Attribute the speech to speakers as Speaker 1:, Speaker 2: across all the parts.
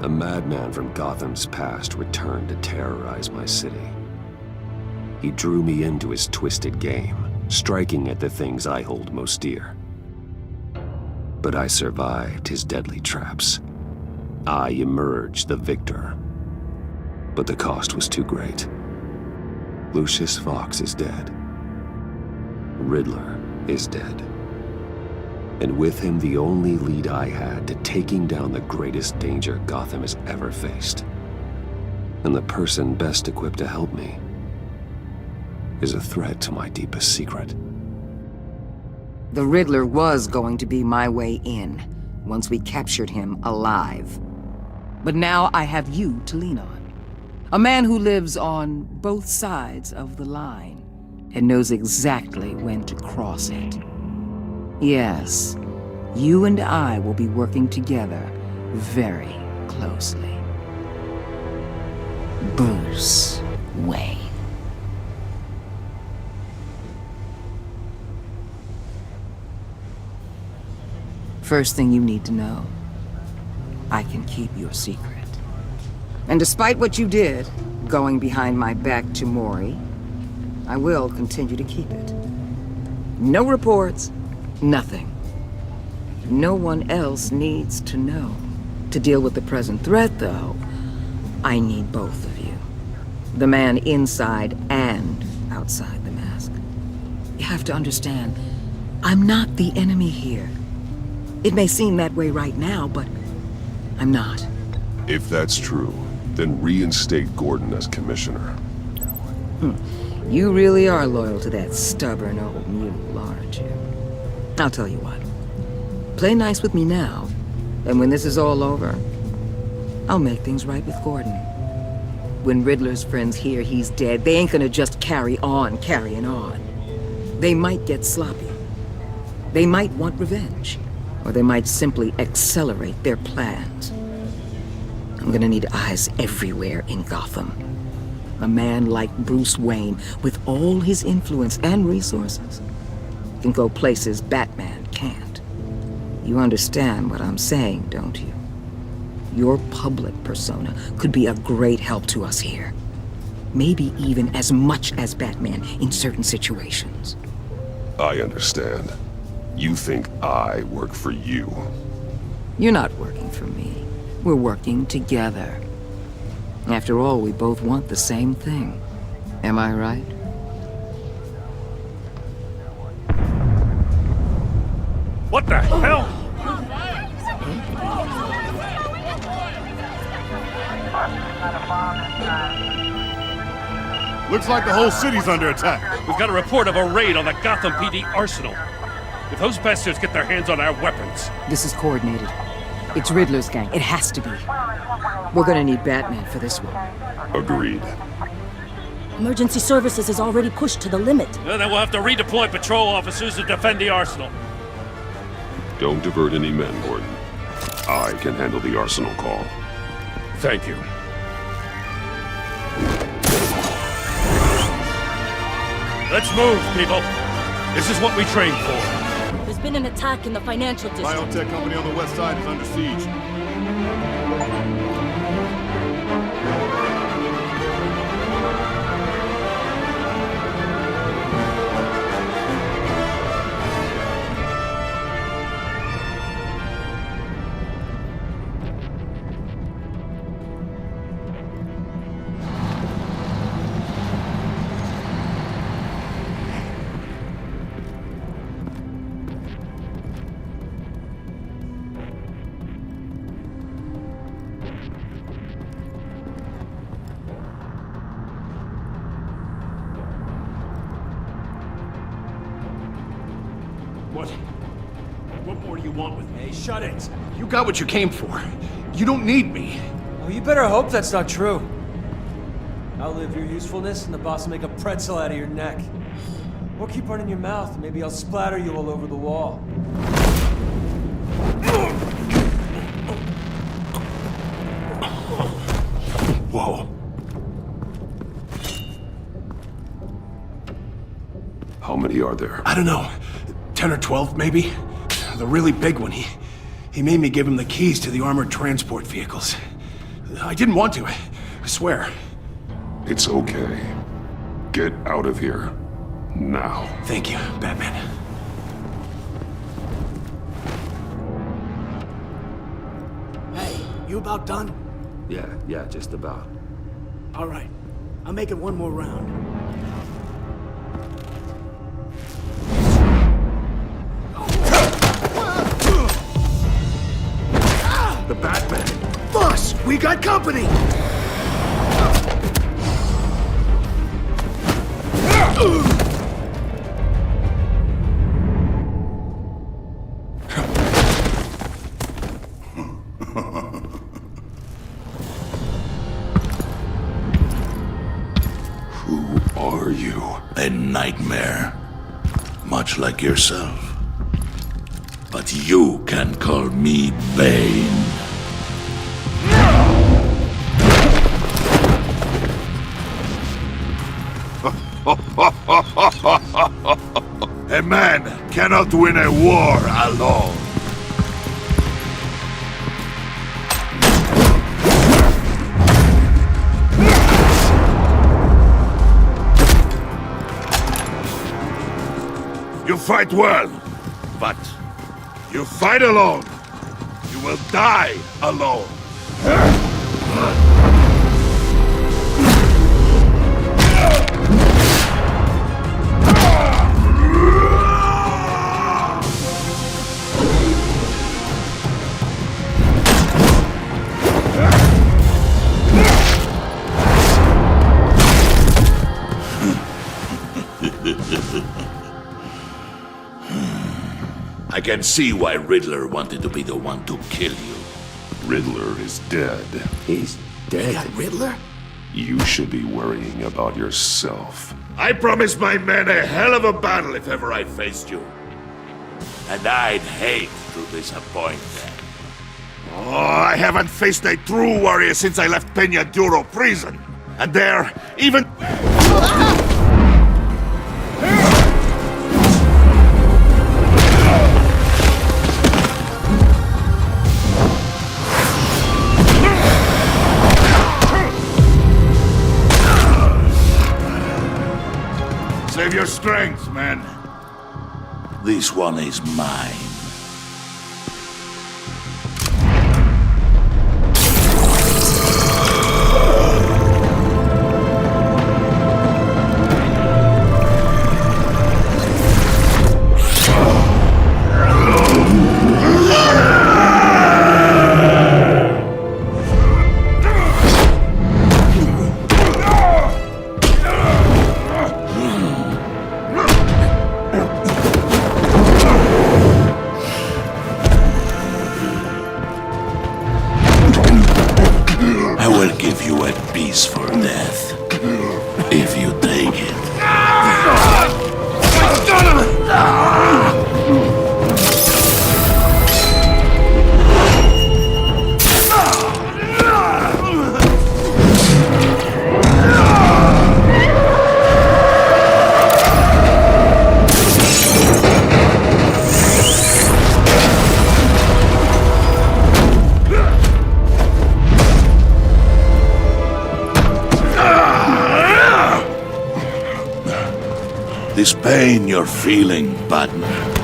Speaker 1: A madman from Gotham's past returned to terrorize my city. He drew me into his twisted game, striking at the things I hold most dear. But I survived his deadly traps. I emerged the victor. But the cost was too great. Lucius Fox is dead. Riddler is dead. And with him, the only lead I had to taking down the greatest danger Gotham has ever faced. And the person best equipped to help me is a threat to my deepest secret.
Speaker 2: The Riddler was going to be my way in, once we captured him alive. But now I have you to lean on. A man who lives on both sides of the line and knows exactly when to cross it. Yes, you and I will be working together very closely. Bruce Wayne. First thing you need to know, I can keep your secret. And despite what you did, going behind my back to Mori, I will continue to keep it. No reports, nothing. No one else needs to know. To deal with the present threat, though, I need both of you. The man inside and outside the mask. You have to understand, I'm not the enemy here. It may seem that way right now, but I'm not.
Speaker 3: If that's true, then reinstate Gordon as commissioner.
Speaker 2: You really are loyal to that stubborn old mule, aren't you? I'll tell you what. Play nice with me now, and when this is all over, I'll make things right with Gordon. When Riddler's friends hear he's dead, they ain't gonna just carry on carrying on. They might get sloppy. They might want revenge. Or they might simply accelerate their plans. I'm gonna need eyes everywhere in Gotham. A man like Bruce Wayne, with all his influence and resources, can go places Batman can't. You understand what I'm saying, don't you? Your public persona could be a great help to us here. Maybe even as much as Batman in certain situations.
Speaker 3: I understand. You think I work for you?
Speaker 2: You're not working for me. We're working together. After all, we both want the same thing. Am I right?
Speaker 4: What the hell?
Speaker 5: Looks like the whole city's under attack.
Speaker 4: We've got a report of a raid on the Gotham PD arsenal. If those bastards get their hands on our weapons...
Speaker 2: This is coordinated. It's Riddler's gang. It has to be. We're gonna need Batman for this one.
Speaker 3: Agreed.
Speaker 6: Emergency services is already pushed to the limit.
Speaker 4: Then we'll have to redeploy patrol officers to defend the arsenal.
Speaker 3: Don't divert any men, Gordon. I can handle the arsenal call.
Speaker 4: Thank you. Let's move, people. This is what we trained for.
Speaker 6: There's been an attack in the financial district.
Speaker 5: Biotech company on the west side is under siege.
Speaker 4: What more do you want with me?
Speaker 7: Hey, shut it!
Speaker 5: You got what you came for. You don't need me.
Speaker 7: Oh, you better hope that's not true. Outlive your usefulness and the boss will make a pretzel out of your neck. Or keep running your mouth and maybe I'll splatter you all over the wall.
Speaker 5: Whoa.
Speaker 3: How many are there?
Speaker 5: I don't know. 10 or 12, maybe? The really big one, he made me give him the keys to the armored transport vehicles. I didn't want to. I swear.
Speaker 3: It's okay. Get out of here. Now.
Speaker 5: Thank you, Batman.
Speaker 8: Hey, you about done?
Speaker 1: Yeah, just about.
Speaker 8: All right. I'll make it one more round.
Speaker 5: The Batman!
Speaker 8: Boss, we got company!
Speaker 3: Who are you?
Speaker 9: A nightmare, much like yourself. But you can call me Bane. A man cannot win a war alone. You fight well, but you fight alone. You will die alone. I can see why Riddler wanted to be the one to kill you.
Speaker 3: Riddler is dead.
Speaker 1: He's
Speaker 8: You
Speaker 1: dead.
Speaker 8: got Riddler?
Speaker 3: You should be worrying about yourself.
Speaker 9: I promised my men a hell of a battle if ever I faced you. And I'd hate to disappoint them. Oh, I haven't faced a true warrior since I left Peña Duro prison. And there, even... Save your strength, man. This one is mine. I will give you a piece for death, if you take it. This pain you're feeling, Batman.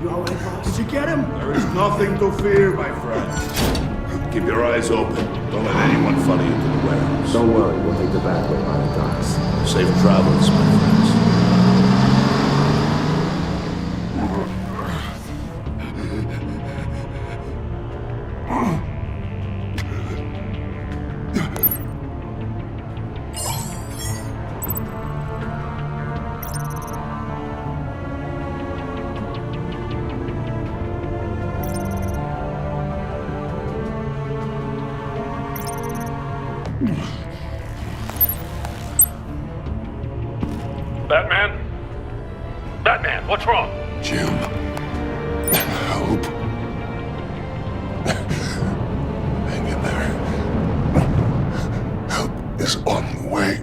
Speaker 8: You all right, boss? Did you get him?
Speaker 9: There is nothing to fear, my friend. Keep your eyes open. Don't let anyone follow you to the warehouse.
Speaker 1: Don't worry, we'll take the back way by the docks.
Speaker 9: Safe travels, my friends.
Speaker 4: Batman? Batman, what's wrong?
Speaker 3: Jim. Help. Hang in there. Help is on the way.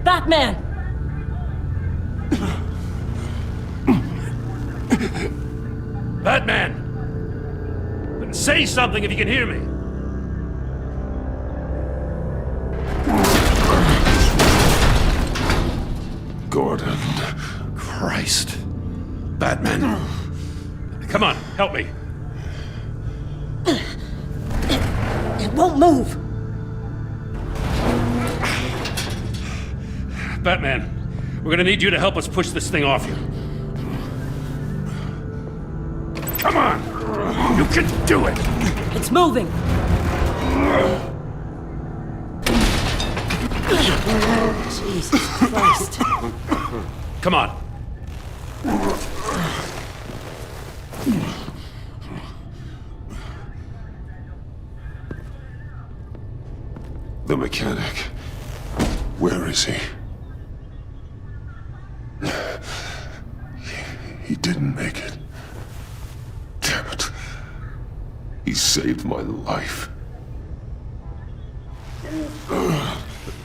Speaker 6: Batman!
Speaker 4: Batman! Say something if you can hear me.
Speaker 3: Gordon.
Speaker 4: Christ. Batman. Come on, help me.
Speaker 6: It won't move!
Speaker 4: Batman, we're gonna need you to help us push this thing off you. Come on! You can do it!
Speaker 6: It's moving! Jesus Christ.
Speaker 4: Come on.
Speaker 3: The mechanic. Where is he? He didn't make it. Damn it. He saved my life.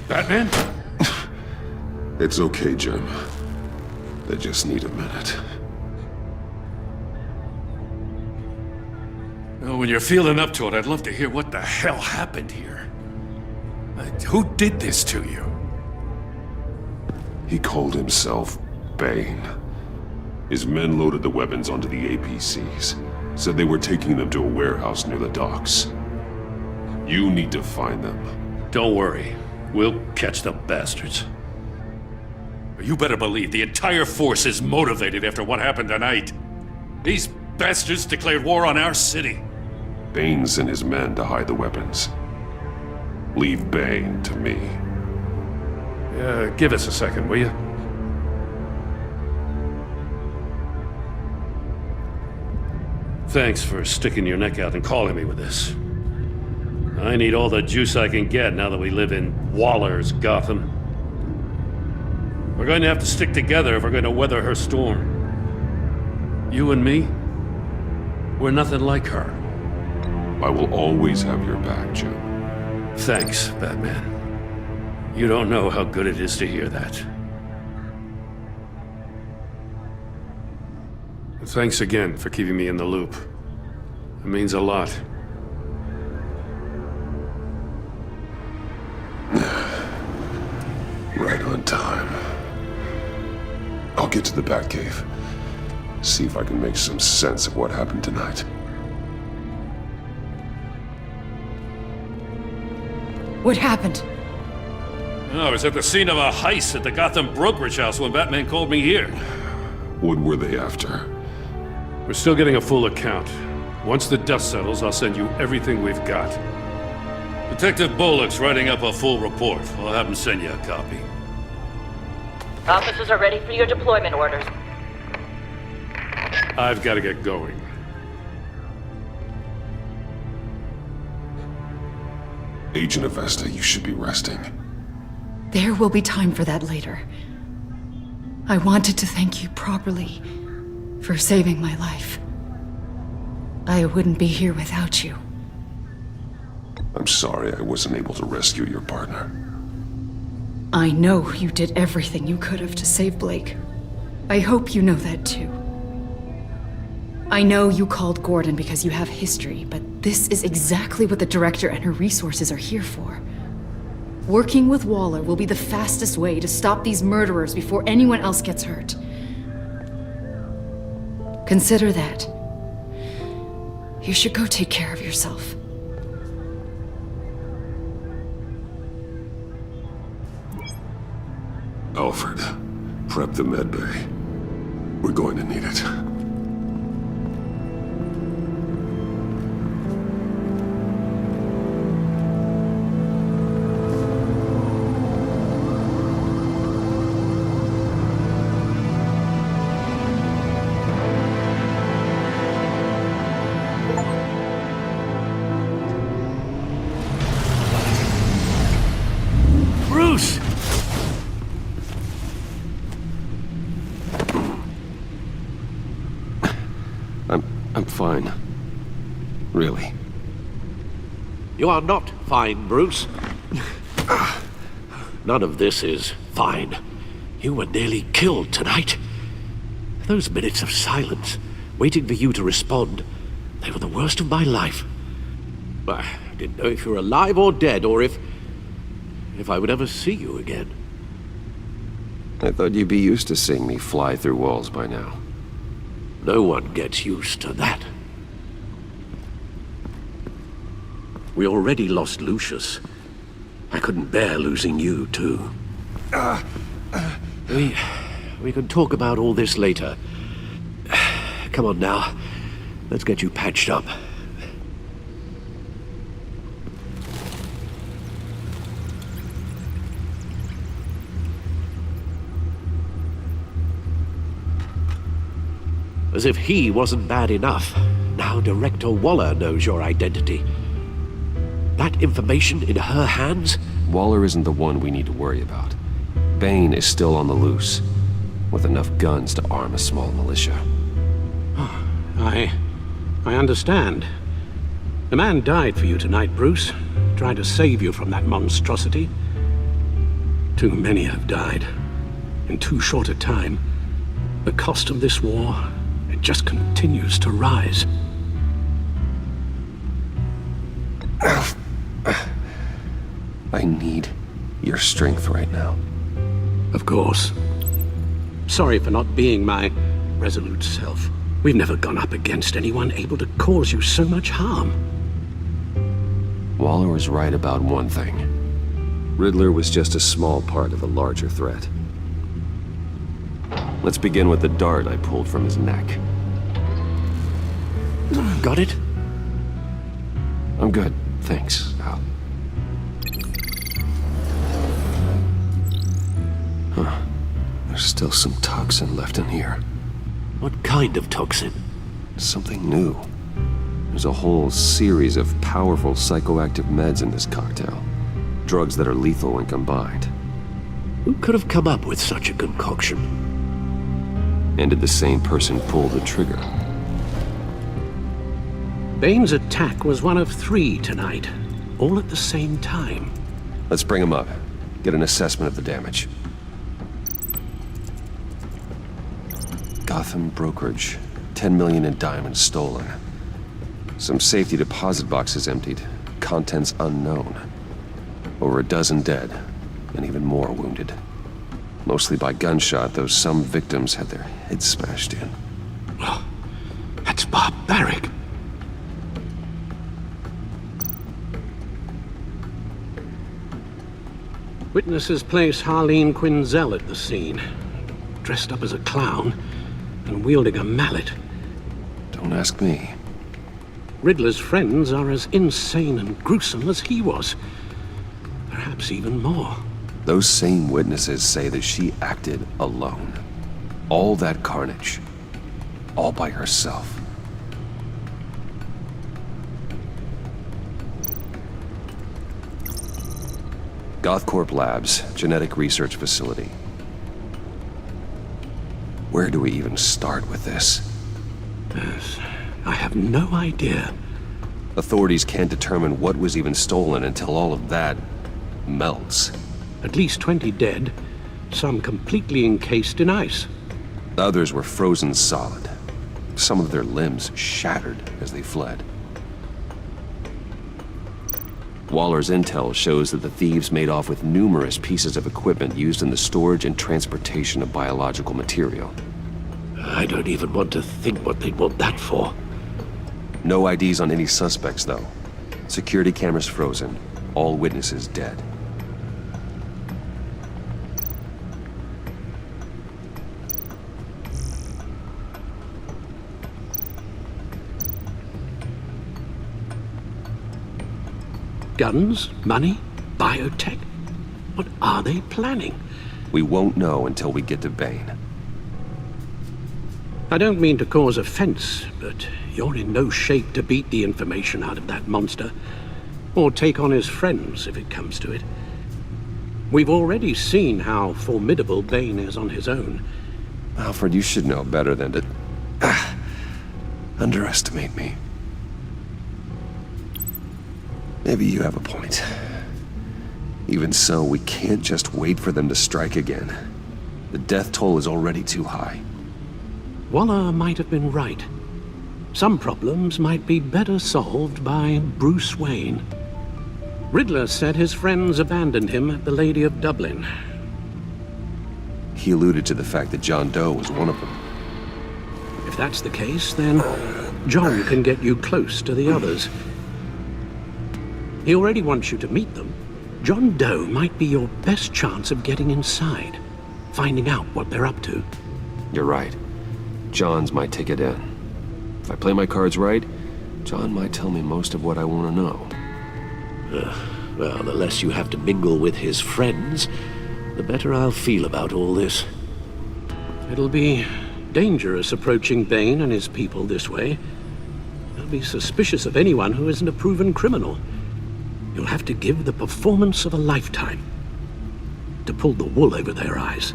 Speaker 4: Batman?
Speaker 3: It's okay, Jim. They just need a minute.
Speaker 4: Well, when you're feeling up to it, I'd love to hear what the hell happened here. Who did this to you?
Speaker 3: He called himself Bane. His men loaded the weapons onto the APCs. Said they were taking them to a warehouse near the docks. You need to find them.
Speaker 4: Don't worry. We'll catch the bastards. You better believe the entire force is motivated after what happened tonight. These bastards declared war on our city.
Speaker 3: Bane sent his men to hide the weapons. Leave Bane to me.
Speaker 4: Give us a second, will you? Thanks for sticking your neck out and calling me with this. I need all the juice I can get now that we live in Waller's Gotham. We're going to have to stick together if we're going to weather her storm. You and me, we're nothing like her.
Speaker 3: I will always have your back, Jim.
Speaker 4: Thanks, Batman. You don't know how good it is to hear that. Thanks again for keeping me in the loop. It means a lot.
Speaker 3: Right on time. I'll get to the Batcave. See if I can make some sense of what happened tonight.
Speaker 10: What happened?
Speaker 4: I was at the scene of a heist at the Gotham brokerage house when Batman called me here.
Speaker 3: What were they after?
Speaker 4: We're still getting a full account. Once the dust settles, I'll send you everything we've got. Detective Bullock's writing up a full report. I'll have him send you a copy.
Speaker 11: Officers are ready for your deployment orders.
Speaker 4: I've got to get going.
Speaker 3: Agent Avesta, you should be resting.
Speaker 10: There will be time for that later. I wanted to thank you properly for saving my life. I wouldn't be here without you.
Speaker 3: I'm sorry I wasn't able to rescue your partner.
Speaker 10: I know you did everything you could have to save Blake. I hope you know that too. I know you called Gordon because you have history, but this is exactly what the director and her resources are here for. Working with Waller will be the fastest way to stop these murderers before anyone else gets hurt. Consider that. You should go take care of yourself.
Speaker 3: Alfred, prep the medbay. We're going to need it.
Speaker 11: You are not fine, Bruce. None of this is fine. You were nearly killed tonight. Those minutes of silence, waiting for you to respond, they were the worst of my life. I didn't know if you were alive or dead, or if I would ever see you again.
Speaker 1: I thought you'd be used to seeing me fly through walls by now.
Speaker 11: No one gets used to that. We already lost Lucius. I couldn't bear losing you, too. We can talk about all this later. Come on now. Let's get you patched up. As if he wasn't bad enough, now Director Waller knows your identity. That information in her hands?
Speaker 1: Waller isn't the one we need to worry about. Bane is still on the loose, with enough guns to arm a small militia.
Speaker 11: I understand. The man died for you tonight, Bruce. Tried to save you from that monstrosity. Too many have died. In too short a time. The cost of this war, it just continues to rise.
Speaker 1: I need your strength right now.
Speaker 11: Of course. Sorry for not being my resolute self. We've never gone up against anyone able to cause you so much harm.
Speaker 1: Waller was right about one thing. Riddler was just a small part of a larger threat. Let's begin with the dart I pulled from his neck.
Speaker 11: Got it?
Speaker 1: I'm good, thanks, Al. Huh. There's still some toxin left in here.
Speaker 11: What kind of toxin?
Speaker 1: Something new. There's a whole series of powerful psychoactive meds in this cocktail. Drugs that are lethal when combined.
Speaker 11: Who could have come up with such a concoction?
Speaker 1: And did the same person pull the trigger?
Speaker 11: Bane's attack was one of 3 tonight, all at the same time.
Speaker 1: Let's bring him up. Get an assessment of the damage. Gotham brokerage. 10 million in diamonds stolen. Some safety deposit boxes emptied. Contents unknown. Over a dozen dead, and even more wounded. Mostly by gunshot, though some victims had their heads smashed in.
Speaker 11: Oh, that's barbaric. Witnesses place Harleen Quinzel at the scene, dressed up as a clown and wielding a mallet.
Speaker 1: Don't ask me.
Speaker 11: Riddler's friends are as insane and gruesome as he was. Perhaps even more.
Speaker 1: Those same witnesses say that she acted alone. All that carnage. All by herself. Gothcorp Labs, genetic research facility. Where do we even start with this?
Speaker 11: Yes, I have no idea.
Speaker 1: Authorities can't determine what was even stolen until all of that melts.
Speaker 11: At least 20 dead, some completely encased in ice.
Speaker 1: Others were frozen solid. Some of their limbs shattered as they fled. Waller's intel shows that the thieves made off with numerous pieces of equipment used in the storage and transportation of biological material.
Speaker 11: I don't even want to think what they'd want that for.
Speaker 1: No IDs on any suspects, though. Security cameras frozen. All witnesses dead.
Speaker 11: Guns? Money? Biotech? What are they planning?
Speaker 1: We won't know until we get to Bane.
Speaker 11: I don't mean to cause offense, but you're in no shape to beat the information out of that monster. Or take on his friends, if it comes to it. We've already seen how formidable Bane is on his own.
Speaker 1: Alfred, you should know better than to underestimate me. Maybe you have a point. Even so, we can't just wait for them to strike again. The death toll is already too high.
Speaker 11: Waller might have been right. Some problems might be better solved by Bruce Wayne. Riddler said his friends abandoned him at the Lady of Dublin.
Speaker 1: He alluded to the fact that John Doe was one of them.
Speaker 11: If that's the case, then John can get you close to the others. He already wants you to meet them. John Doe might be your best chance of getting inside, finding out what they're up to.
Speaker 1: You're right. John's my ticket in. If I play my cards right, John might tell me most of what I want to know.
Speaker 11: Well, the less you have to mingle with his friends, the better I'll feel about all this. It'll be dangerous approaching Bane and his people this way. They'll be suspicious of anyone who isn't a proven criminal. You'll have to give the performance of a lifetime to pull the wool over their eyes.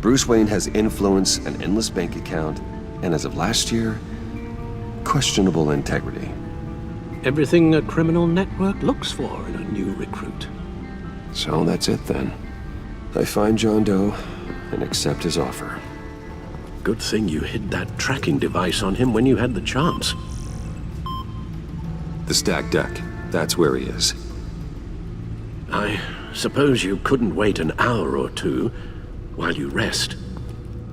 Speaker 1: Bruce Wayne has influence, an endless bank account, and as of last year, questionable integrity.
Speaker 11: Everything a criminal network looks for in a new recruit.
Speaker 1: So that's it then. I find John Doe and accept his offer.
Speaker 11: Good thing you hid that tracking device on him when you had the chance.
Speaker 1: The stacked deck. That's where he is.
Speaker 11: I suppose you couldn't wait an hour or two while you rest.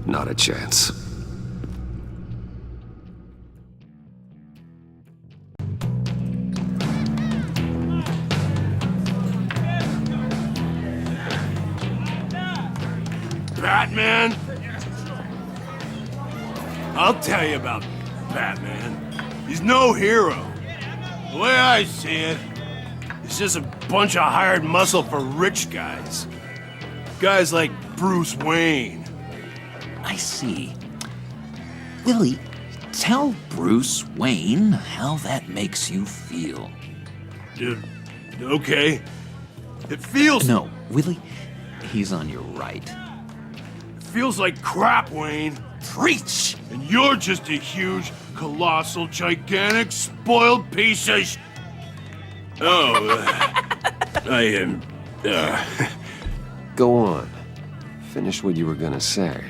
Speaker 1: Not a chance.
Speaker 5: Batman? I'll tell you about Batman. He's no hero. The way I see it, he's just a bunch of hired muscle for rich guys. Guys like Bruce Wayne.
Speaker 12: I see. Willie, tell Bruce Wayne how that makes you feel.
Speaker 5: Okay. It feels...
Speaker 12: No, Willie, he's on your right.
Speaker 5: It feels like crap, Wayne.
Speaker 12: Preach!
Speaker 5: And you're just a huge, colossal, gigantic, spoiled piece of I am...
Speaker 1: Go on. Finish what you were gonna say.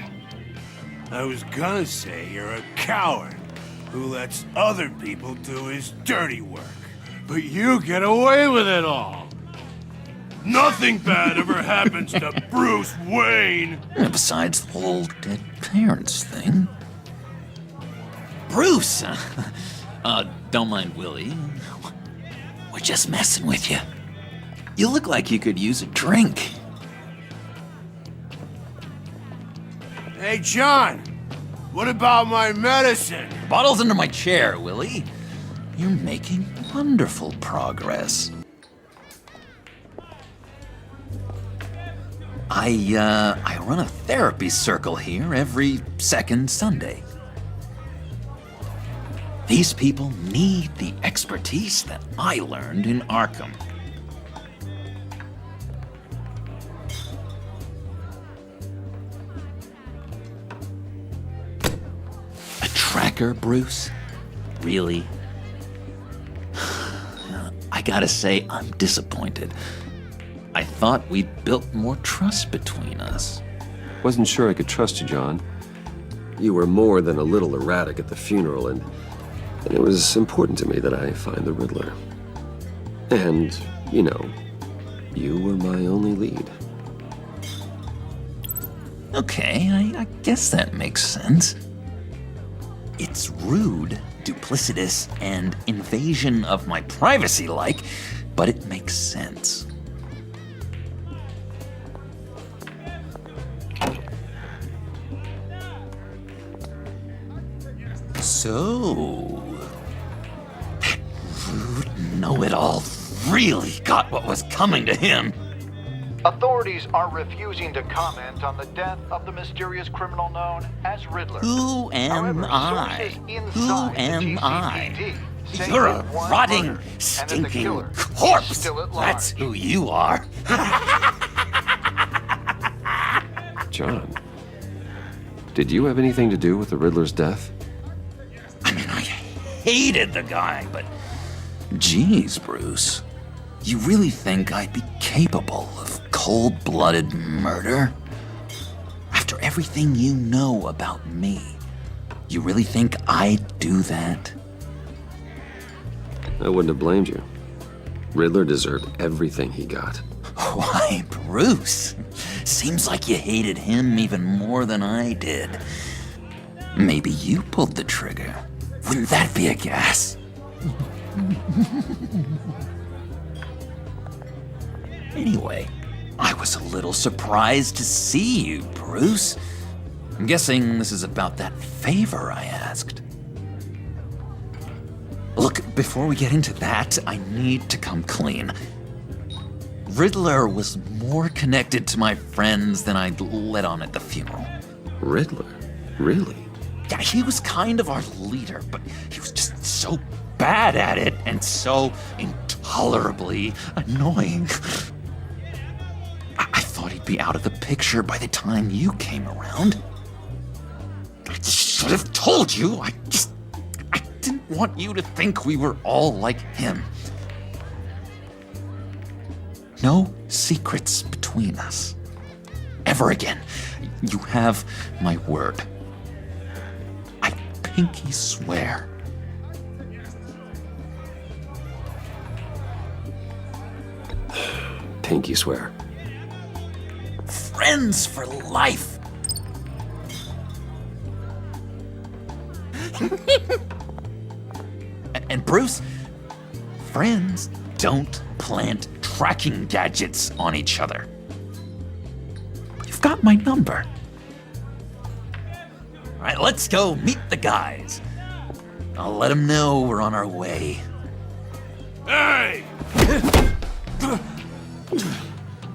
Speaker 5: I was gonna say you're a coward who lets other people do his dirty work. But you get away with it all. Nothing bad ever happens to Bruce Wayne.
Speaker 12: Besides the whole dead parents thing. Bruce! Don't mind Willie. We're just messing with you. You look like you could use a drink.
Speaker 5: Hey, John. What about my medicine?
Speaker 12: Bottle's under my chair, Willie. You're making wonderful progress. I run a therapy circle here every second Sunday. These people need the expertise that I learned in Arkham. A tracker, Bruce? Really? I gotta say, I'm disappointed. I thought we'd built more trust between us.
Speaker 1: Wasn't sure I could trust you, John. You were more than a little erratic at the funeral, and it was important to me that I find the Riddler. And, you know, you were my only lead.
Speaker 12: Okay, I guess that makes sense. It's rude, duplicitous, and invasion of my privacy-like, but it makes sense. So, that rude know-it-all really got what was coming to him.
Speaker 13: Authorities are refusing to comment on the death of the mysterious criminal known as Riddler.
Speaker 12: Who am I? Who am I? You're a rotting, stinking corpse! That's who you are.
Speaker 1: John, did you have anything to do with the Riddler's death?
Speaker 12: I mean, I hated the guy, but geez, Bruce. You really think I'd be capable of cold-blooded murder? After everything you know about me, you really think I'd do that?
Speaker 1: I wouldn't have blamed you. Riddler deserved everything he got.
Speaker 12: Why, Bruce? Seems like you hated him even more than I did. Maybe you pulled the trigger. Wouldn't that be a gas? Anyway, I was a little surprised to see you, Bruce. I'm guessing this is about that favor I asked. Look, before we get into that, I need to come clean. Riddler was more connected to my friends than I'd let on at the funeral.
Speaker 1: Riddler? Really?
Speaker 12: Yeah, he was kind of our leader, but he was just so bad at it and so intolerably annoying. I thought he'd be out of the picture by the time you came around. I should have told you. I didn't want you to think we were all like him. No secrets between us. Ever again. You have my word. I pinky swear.
Speaker 1: Pinky swear.
Speaker 12: Friends for life. And Bruce, friends don't plant tracking gadgets on each other. You've got my number. All right, let's go meet the guys. I'll let them know we're on our way.
Speaker 5: Hey!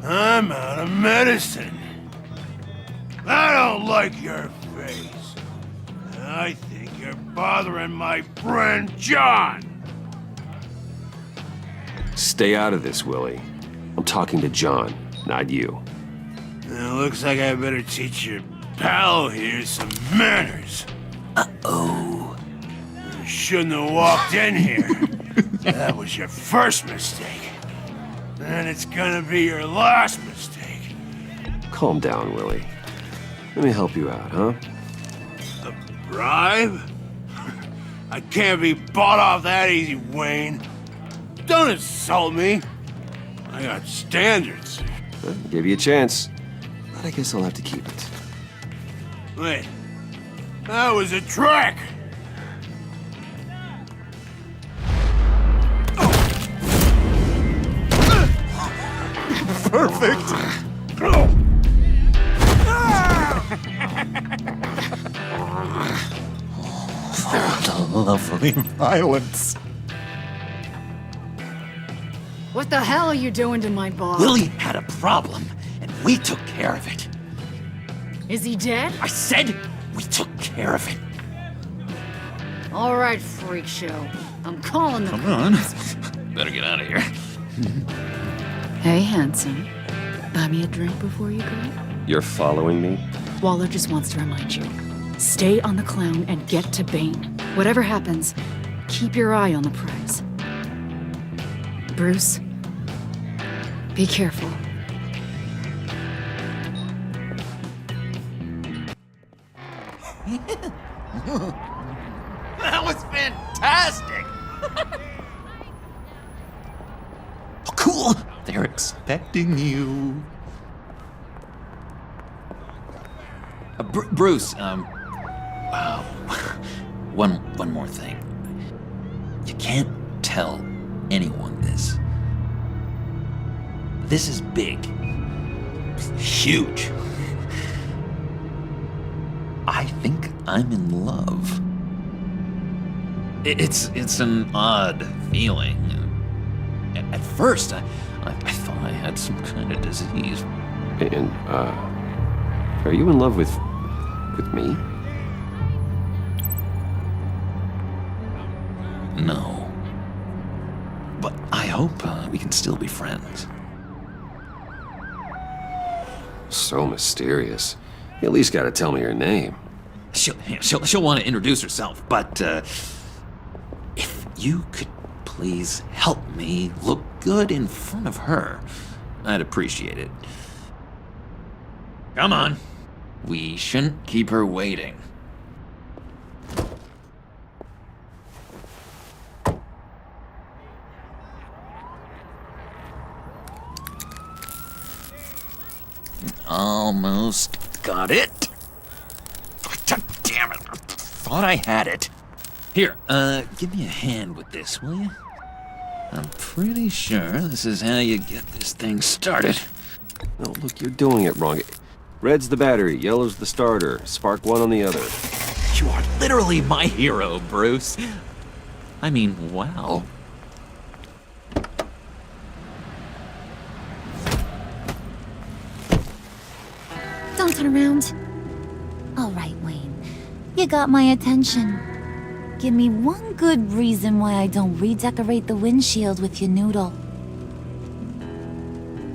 Speaker 5: I'm out of medicine. I don't like your face. I think you're bothering my friend John.
Speaker 1: Stay out of this, Willie. I'm talking to John, not you.
Speaker 5: It looks like I better teach your pal here some manners.
Speaker 12: Uh-oh.
Speaker 5: You shouldn't have walked in here. That was your first mistake. And it's gonna be your last mistake.
Speaker 1: Calm down, Willie. Let me help you out, huh?
Speaker 5: A bribe? I can't be bought off that easy, Wayne. Don't insult me. I got standards.
Speaker 1: Well, give you a chance, but I guess I'll have to keep it.
Speaker 5: Wait, that was a trick.
Speaker 9: Perfect.
Speaker 12: Lovely
Speaker 9: violence.
Speaker 10: What the hell are you doing to my boss?
Speaker 12: Willie had a problem, and we took care of it.
Speaker 10: Is he dead?
Speaker 12: I said we took care of it.
Speaker 10: All right, freak show. I'm calling the
Speaker 12: Come on. Better get out of here.
Speaker 10: Hey, handsome. Buy me a drink before you go?
Speaker 1: You're following me?
Speaker 10: Waller just wants to remind you. Stay on the clown and get to Bane. Whatever happens, keep your eye on the prize. Bruce, be careful.
Speaker 12: That was fantastic! Oh, cool! They're expecting you. Bruce, wow. One more thing. You can't tell anyone this. This is big. Huge. I think I'm in love. It's an odd feeling. At first, I thought I had some kind of disease.
Speaker 1: And, are you in love with me?
Speaker 12: No. But I hope we can still be friends.
Speaker 1: So mysterious. You at least gotta tell me your name.
Speaker 12: She'll want to introduce herself, but if you could please help me look good in front of her, I'd appreciate it. Come on. We shouldn't keep her waiting. Almost got it. God damn it. I thought I had it. Here, give me a hand with this, will you? I'm pretty sure this is how you get this thing started.
Speaker 1: Oh, look, you're doing it wrong. Red's the battery, yellow's the starter. Spark one on the other.
Speaker 12: You are literally my hero, Bruce. I mean, wow.
Speaker 14: Don't turn around. All right, Wayne. You got my attention. Give me one good reason why I don't redecorate the windshield with your noodle.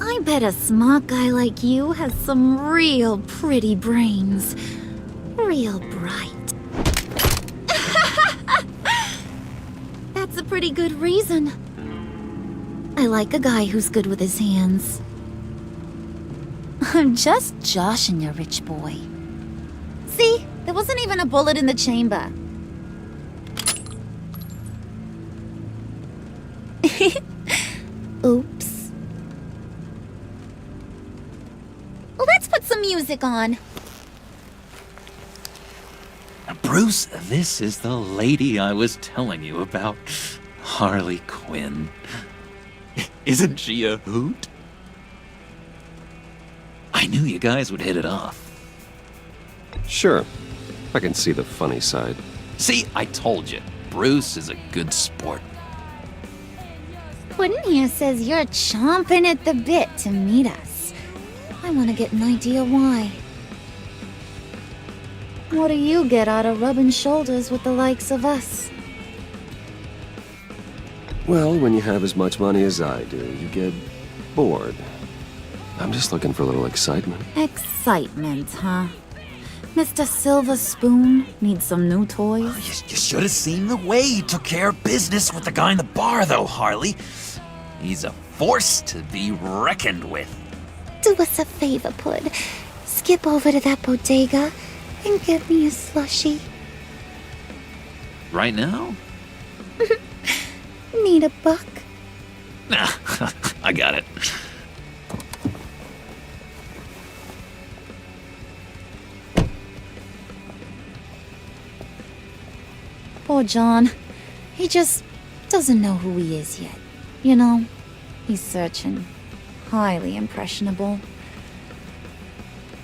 Speaker 14: I bet a smart guy like you has some real pretty brains. Real bright. That's a pretty good reason. I like a guy who's good with his hands. I'm just joshing you, rich boy. See? There wasn't even a bullet in the chamber. Oops. Well, let's put some music on.
Speaker 12: Bruce, this is the lady I was telling you about. Harley Quinn. Isn't she a hoot? I knew you guys would hit it off.
Speaker 1: Sure. I can see the funny side.
Speaker 12: See, I told you. Bruce is a good sport.
Speaker 14: Puddin' here says you're chomping at the bit to meet us. I want to get an idea why. What do you get out of rubbing shoulders with the likes of us?
Speaker 1: Well, when you have as much money as I do, you get bored. I'm just looking for a little excitement.
Speaker 14: Excitement, huh? Mr. Silver Spoon needs some new toys?
Speaker 12: You should have seen the way he took care of business with the guy in the bar, though, Harley. He's a force to be reckoned with.
Speaker 14: Do us a favor, Pud. Skip over to that bodega and get me a slushie.
Speaker 12: Right now?
Speaker 14: Need a buck?
Speaker 12: Nah, I got it.
Speaker 14: Poor John. He just doesn't know who he is yet. You know, he's searching. Highly impressionable.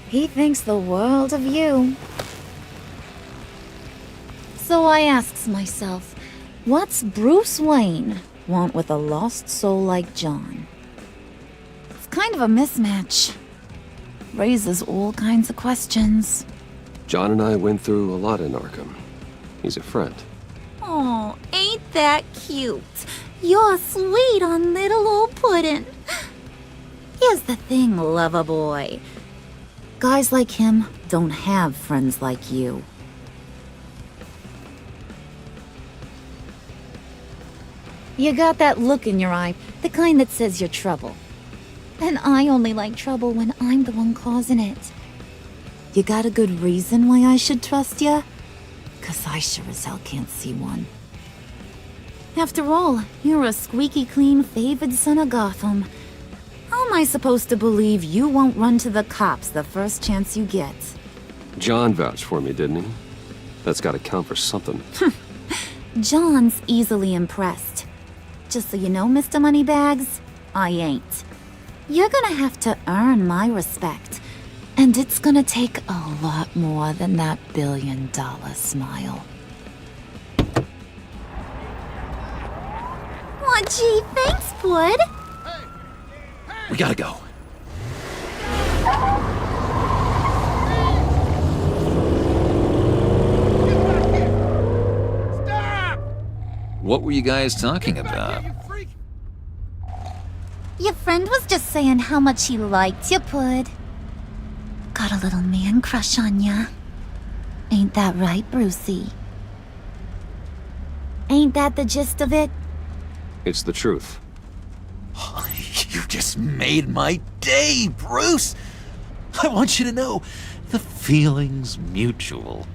Speaker 14: He thinks the world of you. So I asks myself, what's Bruce Wayne want with a lost soul like John? It's kind of a mismatch. Raises all kinds of questions.
Speaker 1: John and I went through a lot in Arkham. He's a friend.
Speaker 14: Oh, ain't that cute? You're sweet on little old Puddin'. Here's the thing, lover boy. Guys like him don't have friends like you. You got that look in your eye, the kind that says you're trouble. And I only like trouble when I'm the one causing it. You got a good reason why I should trust you? 'Cause I sure as hell can't see one. After all, you're a squeaky clean favored son of Gotham. How am I supposed to believe you won't run to the cops the first chance you get?
Speaker 1: John vouched for me, didn't he? That's gotta count for something.
Speaker 14: John's easily impressed. Just so you know, Mr. Moneybags, I ain't. You're gonna have to earn my respect. And it's gonna take a lot more than that billion-dollar smile. Aw, gee, thanks, Bud.
Speaker 12: We gotta go. What were you guys talking about?
Speaker 14: Your friend was just saying how much he liked you, Pud. Got a little man crush on ya. Ain't that right, Brucey? Ain't that the gist of it?
Speaker 1: It's the truth.
Speaker 12: You just made my day, Bruce! I want you to know, the feeling's mutual.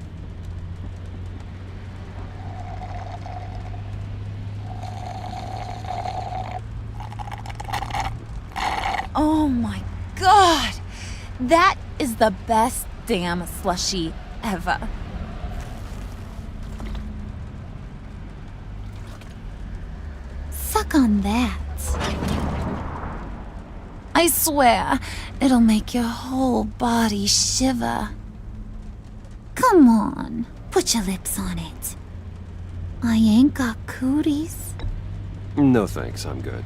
Speaker 14: Oh my god! That is the best damn slushie ever. Suck on that. I swear, it'll make your whole body shiver. Come on, put your lips on it. I ain't got cooties.
Speaker 1: No thanks, I'm good.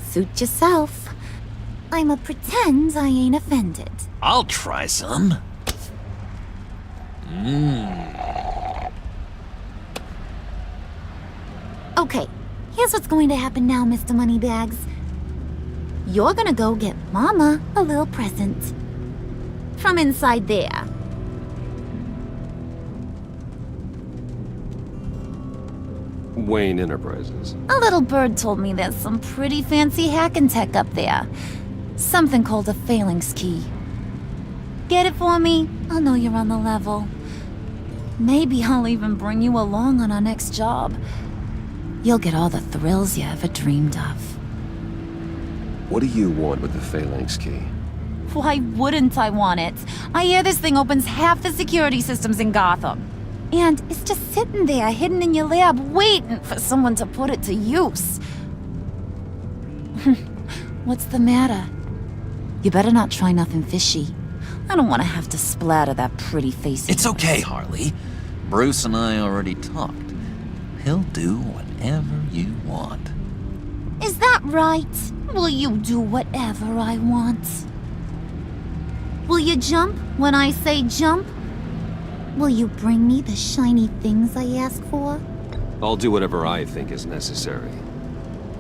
Speaker 14: Suit yourself. I'ma pretend I ain't offended.
Speaker 12: I'll try some.
Speaker 14: Okay, here's what's going to happen now, Mr. Moneybags. You're gonna go get Mama a little present. From inside there.
Speaker 1: Wayne Enterprises.
Speaker 14: A little bird told me there's some pretty fancy hacking tech up there. Something called a phalanx key. Get it for me? I'll know you're on the level. Maybe I'll even bring you along on our next job. You'll get all the thrills you ever dreamed of.
Speaker 1: What do you want with the phalanx key?
Speaker 14: Why wouldn't I want it? I hear this thing opens half the security systems in Gotham. And it's just sitting there, hidden in your lab, waiting for someone to put it to use. What's the matter? You better not try nothing fishy. I don't want to have to splatter that pretty face.
Speaker 12: It's okay, Harley. Bruce and I already talked. He'll do whatever you want.
Speaker 14: Is that right? Will you do whatever I want? Will you jump when I say jump? Will you bring me the shiny things I ask for?
Speaker 1: I'll do whatever I think is necessary.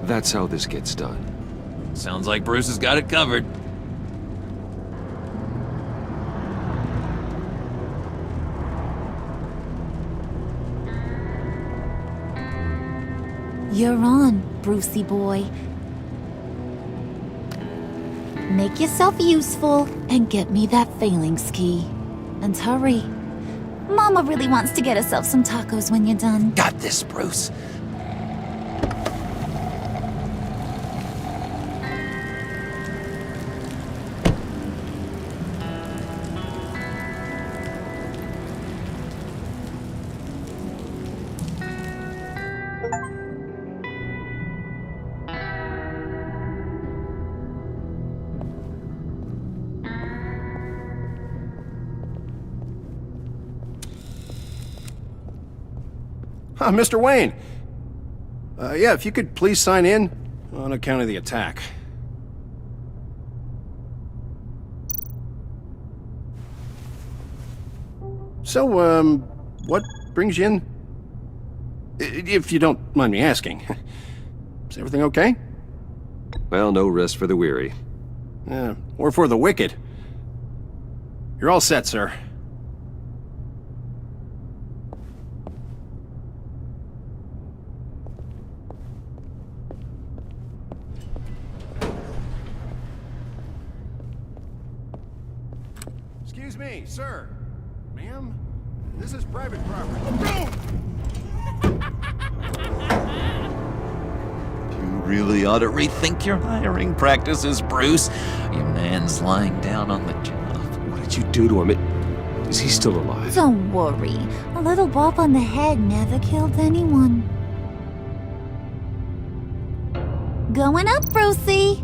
Speaker 1: That's how this gets done.
Speaker 12: Sounds like Bruce has got it covered.
Speaker 14: You're on, Brucey boy. Make yourself useful and get me that phalanx key. And hurry. Mama really wants to get herself some tacos when you're done.
Speaker 12: Got this, Bruce.
Speaker 15: Mr. Wayne. Yeah, if you could please sign in on account of the attack. So, what brings you in? If you don't mind me asking. Is everything okay?
Speaker 1: Well, no rest for the weary.
Speaker 15: Or for the wicked. You're all set, sir. Excuse me, sir. Ma'am, this is private property.
Speaker 12: You really ought to rethink your hiring practices, Bruce. Your man's lying down on the job.
Speaker 1: What did you do to him? Is he still alive?
Speaker 14: Don't worry. A little bop on the head never killed anyone. Going up, Brucey.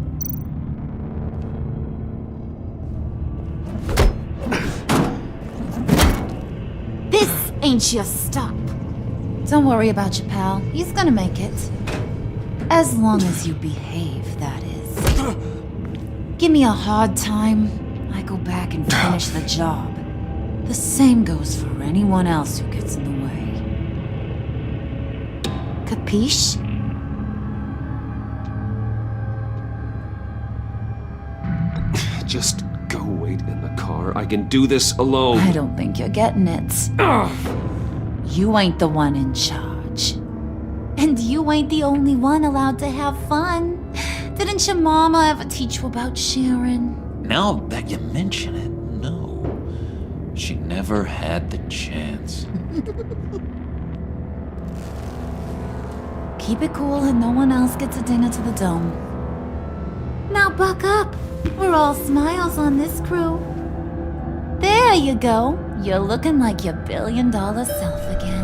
Speaker 14: This ain't your stop. Don't worry about your pal. He's gonna make it. As long as you behave, that is. Give me a hard time, I go back and finish the job. The same goes for anyone else who gets in the way. Capiche?
Speaker 1: Just go wait in the car. I can do this alone.
Speaker 14: I don't think you're getting it. You ain't the one in charge. And you ain't the only one allowed to have fun. Didn't your mama ever teach you about sharing?
Speaker 12: Now that you mention it, no. She never had the chance.
Speaker 14: Keep it cool and no one else gets a dinner to the dome. Now buck up. We're all smiles on this crew. There you go. You're looking like your billion-dollar self again.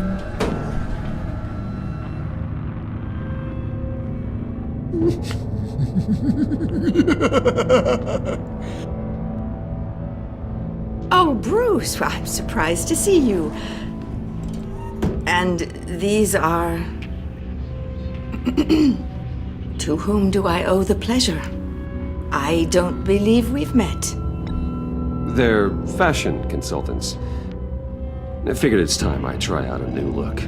Speaker 2: Oh, Bruce, I'm surprised to see you. And these are... To whom do I owe the pleasure? I don't believe we've met.
Speaker 1: They're fashion consultants. I figured it's time I try out a new look.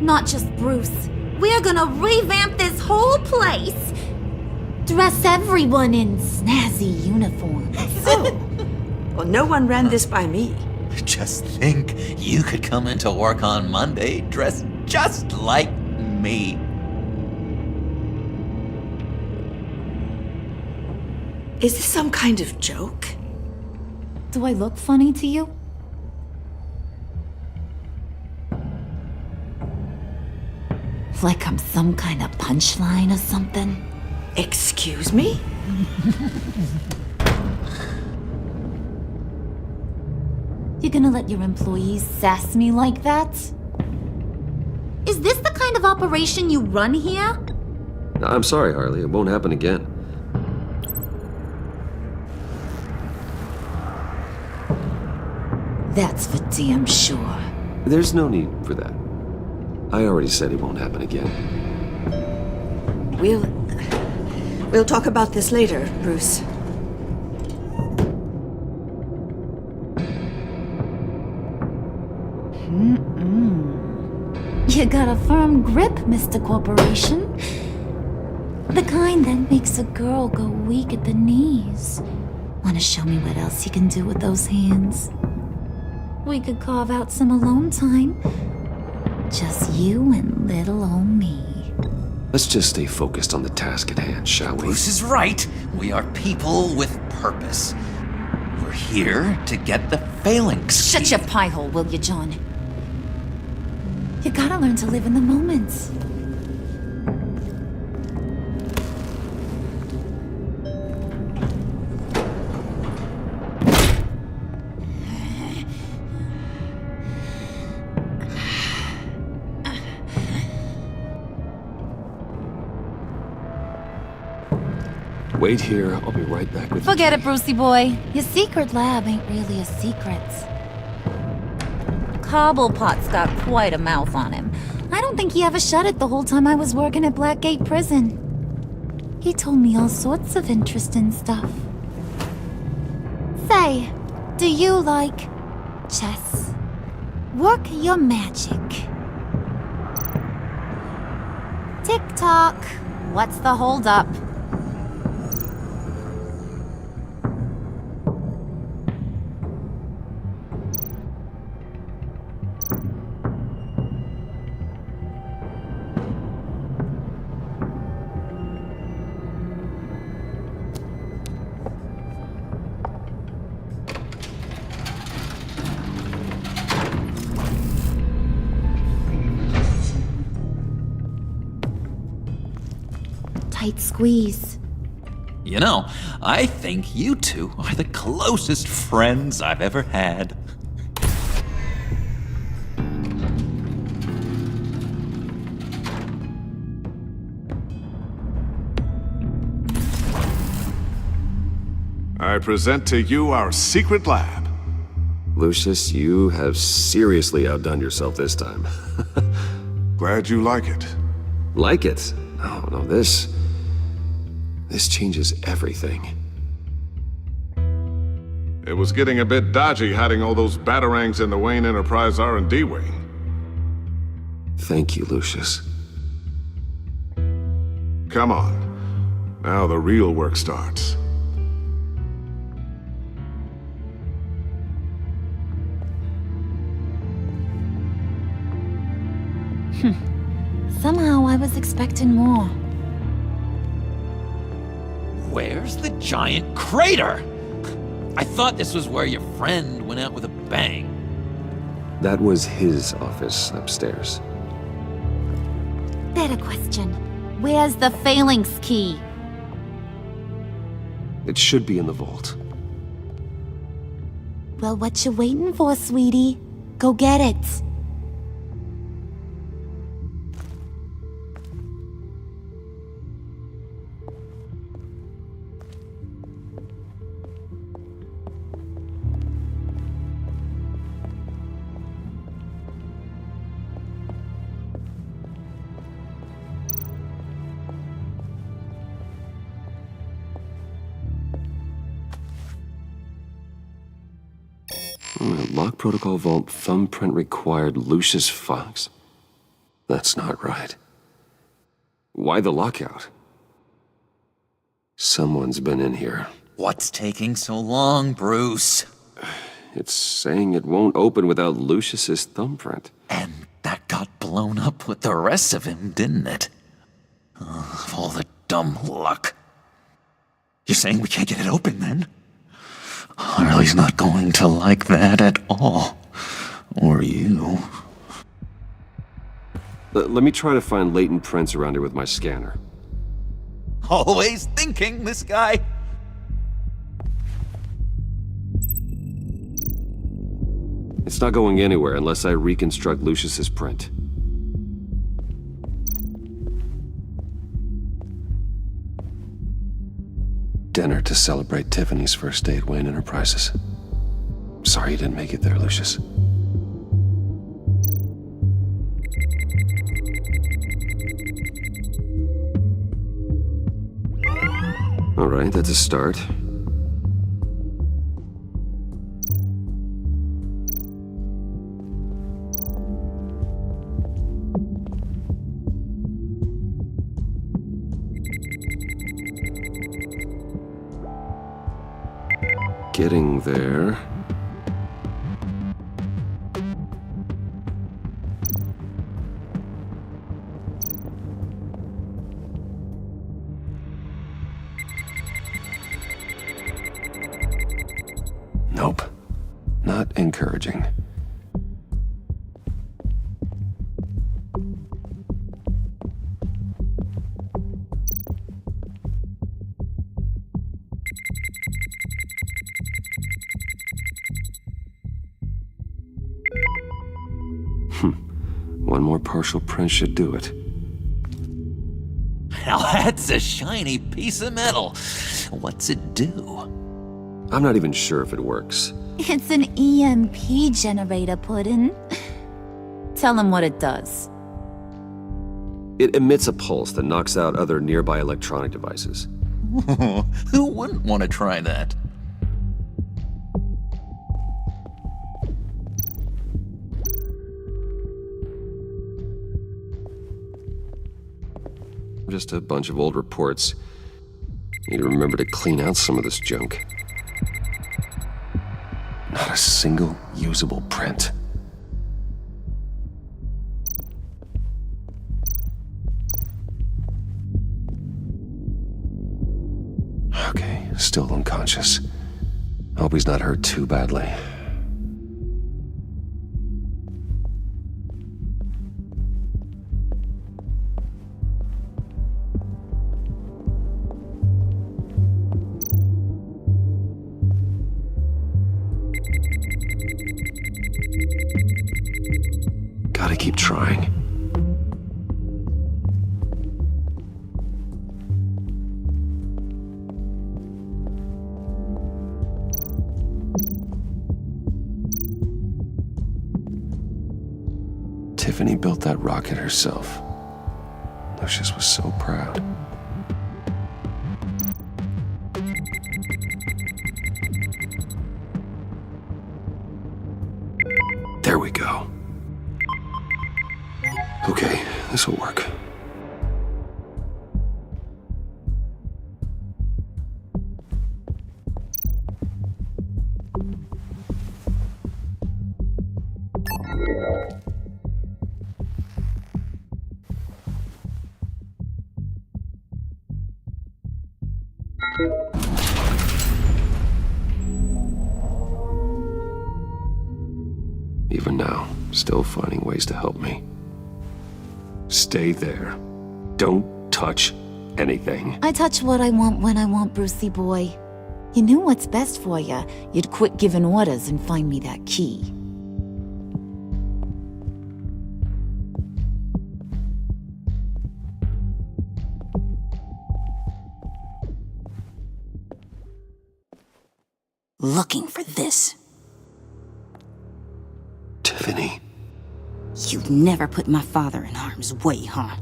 Speaker 14: Not just Bruce. We're gonna revamp this whole place. Dress everyone in snazzy uniforms.
Speaker 2: Oh. Well, no one ran this by me.
Speaker 12: Just think, you could come into work on Monday dressed just like me.
Speaker 2: Is this some kind of joke?
Speaker 14: Do I look funny to you? Like I'm some kind of punchline or something?
Speaker 2: Excuse me?
Speaker 14: You gonna let your employees sass me like that? Is this the kind of operation you run here?
Speaker 1: I'm sorry, Harley. It won't happen again.
Speaker 14: That's for damn sure.
Speaker 1: There's no need for that. I already said it won't happen again.
Speaker 2: We'll talk about this later, Bruce.
Speaker 14: You got a firm grip, Mr. Corporation. The kind that makes a girl go weak at the knees. Wanna show me what else you can do with those hands? We could carve out some alone time. Just you and little old me.
Speaker 1: Let's just stay focused on the task at hand, shall we?
Speaker 12: Bruce is right. We are people with purpose. We're here to get the phalanx.
Speaker 14: Shut your pie hole, will you, John? You gotta learn to live in the moment.
Speaker 1: Wait here. I'll be right back with you.
Speaker 14: Forget it, Brucey boy. Your secret lab ain't really a secret. Cobblepot's got quite a mouth on him. I don't think he ever shut it the whole time I was working at Blackgate Prison. He told me all sorts of interesting stuff. Say, do you like chess? Work your magic. Tick-tock. What's the holdup? Tight squeeze.
Speaker 12: You know, I think you two are the closest friends I've ever had.
Speaker 3: I present to you our secret lab.
Speaker 1: Lucius, you have seriously outdone yourself this time.
Speaker 3: Glad you like it.
Speaker 1: Like it? Oh, no, this changes everything.
Speaker 3: It was getting a bit dodgy hiding all those batarangs in the Wayne Enterprise R&D wing.
Speaker 1: Thank you, Lucius.
Speaker 3: Come on. Now the real work starts.
Speaker 14: Somehow I was expecting more.
Speaker 12: Where's the giant crater? I thought this was where your friend went out with a bang.
Speaker 1: That was his office upstairs.
Speaker 14: Better question. Where's the phalanx key?
Speaker 1: It should be in the vault.
Speaker 14: Well, what you waiting for, sweetie? Go get it.
Speaker 1: Lock protocol vault thumbprint required Lucius Fox? That's not right. Why the lockout? Someone's been in here.
Speaker 12: What's taking so long, Bruce?
Speaker 1: It's saying it won't open without Lucius's thumbprint.
Speaker 12: And that got blown up with the rest of him, didn't it? All the dumb luck. You're saying we can't get it open, then? Harley's not going to like that at all. Or you.
Speaker 1: Let me try to find latent prints around here with my scanner.
Speaker 12: Always thinking, this guy.
Speaker 1: It's not going anywhere unless I reconstruct Lucius's print. Dinner to celebrate Tiffany's first day at Wayne Enterprises. Sorry you didn't make it there, Lucius. All right, that's a start. Getting there. Nope. Not encouraging. One more partial print should do it.
Speaker 12: Now that's a shiny piece of metal. What's it do?
Speaker 1: I'm not even sure if it works.
Speaker 14: It's an EMP generator, Puddin'. Tell him what it does.
Speaker 1: It emits a pulse that knocks out other nearby electronic devices.
Speaker 12: Who wouldn't want to try that?
Speaker 1: Just a bunch of old reports. Need to remember to clean out some of this junk. Not a single usable print. Okay, still unconscious. Hope he's not hurt too badly. Gotta keep trying. Tiffany built that rocket herself. Lucius was so proud. There we go. Okay, this'll work. Even now, still finding ways to help me. Stay there. Don't touch anything.
Speaker 14: I touch what I want when I want, Brucey boy. You knew what's best for you. You'd quit giving orders and find me that key. Looking for this.
Speaker 1: Tiffany.
Speaker 14: You'd never put my father in harm's way, huh?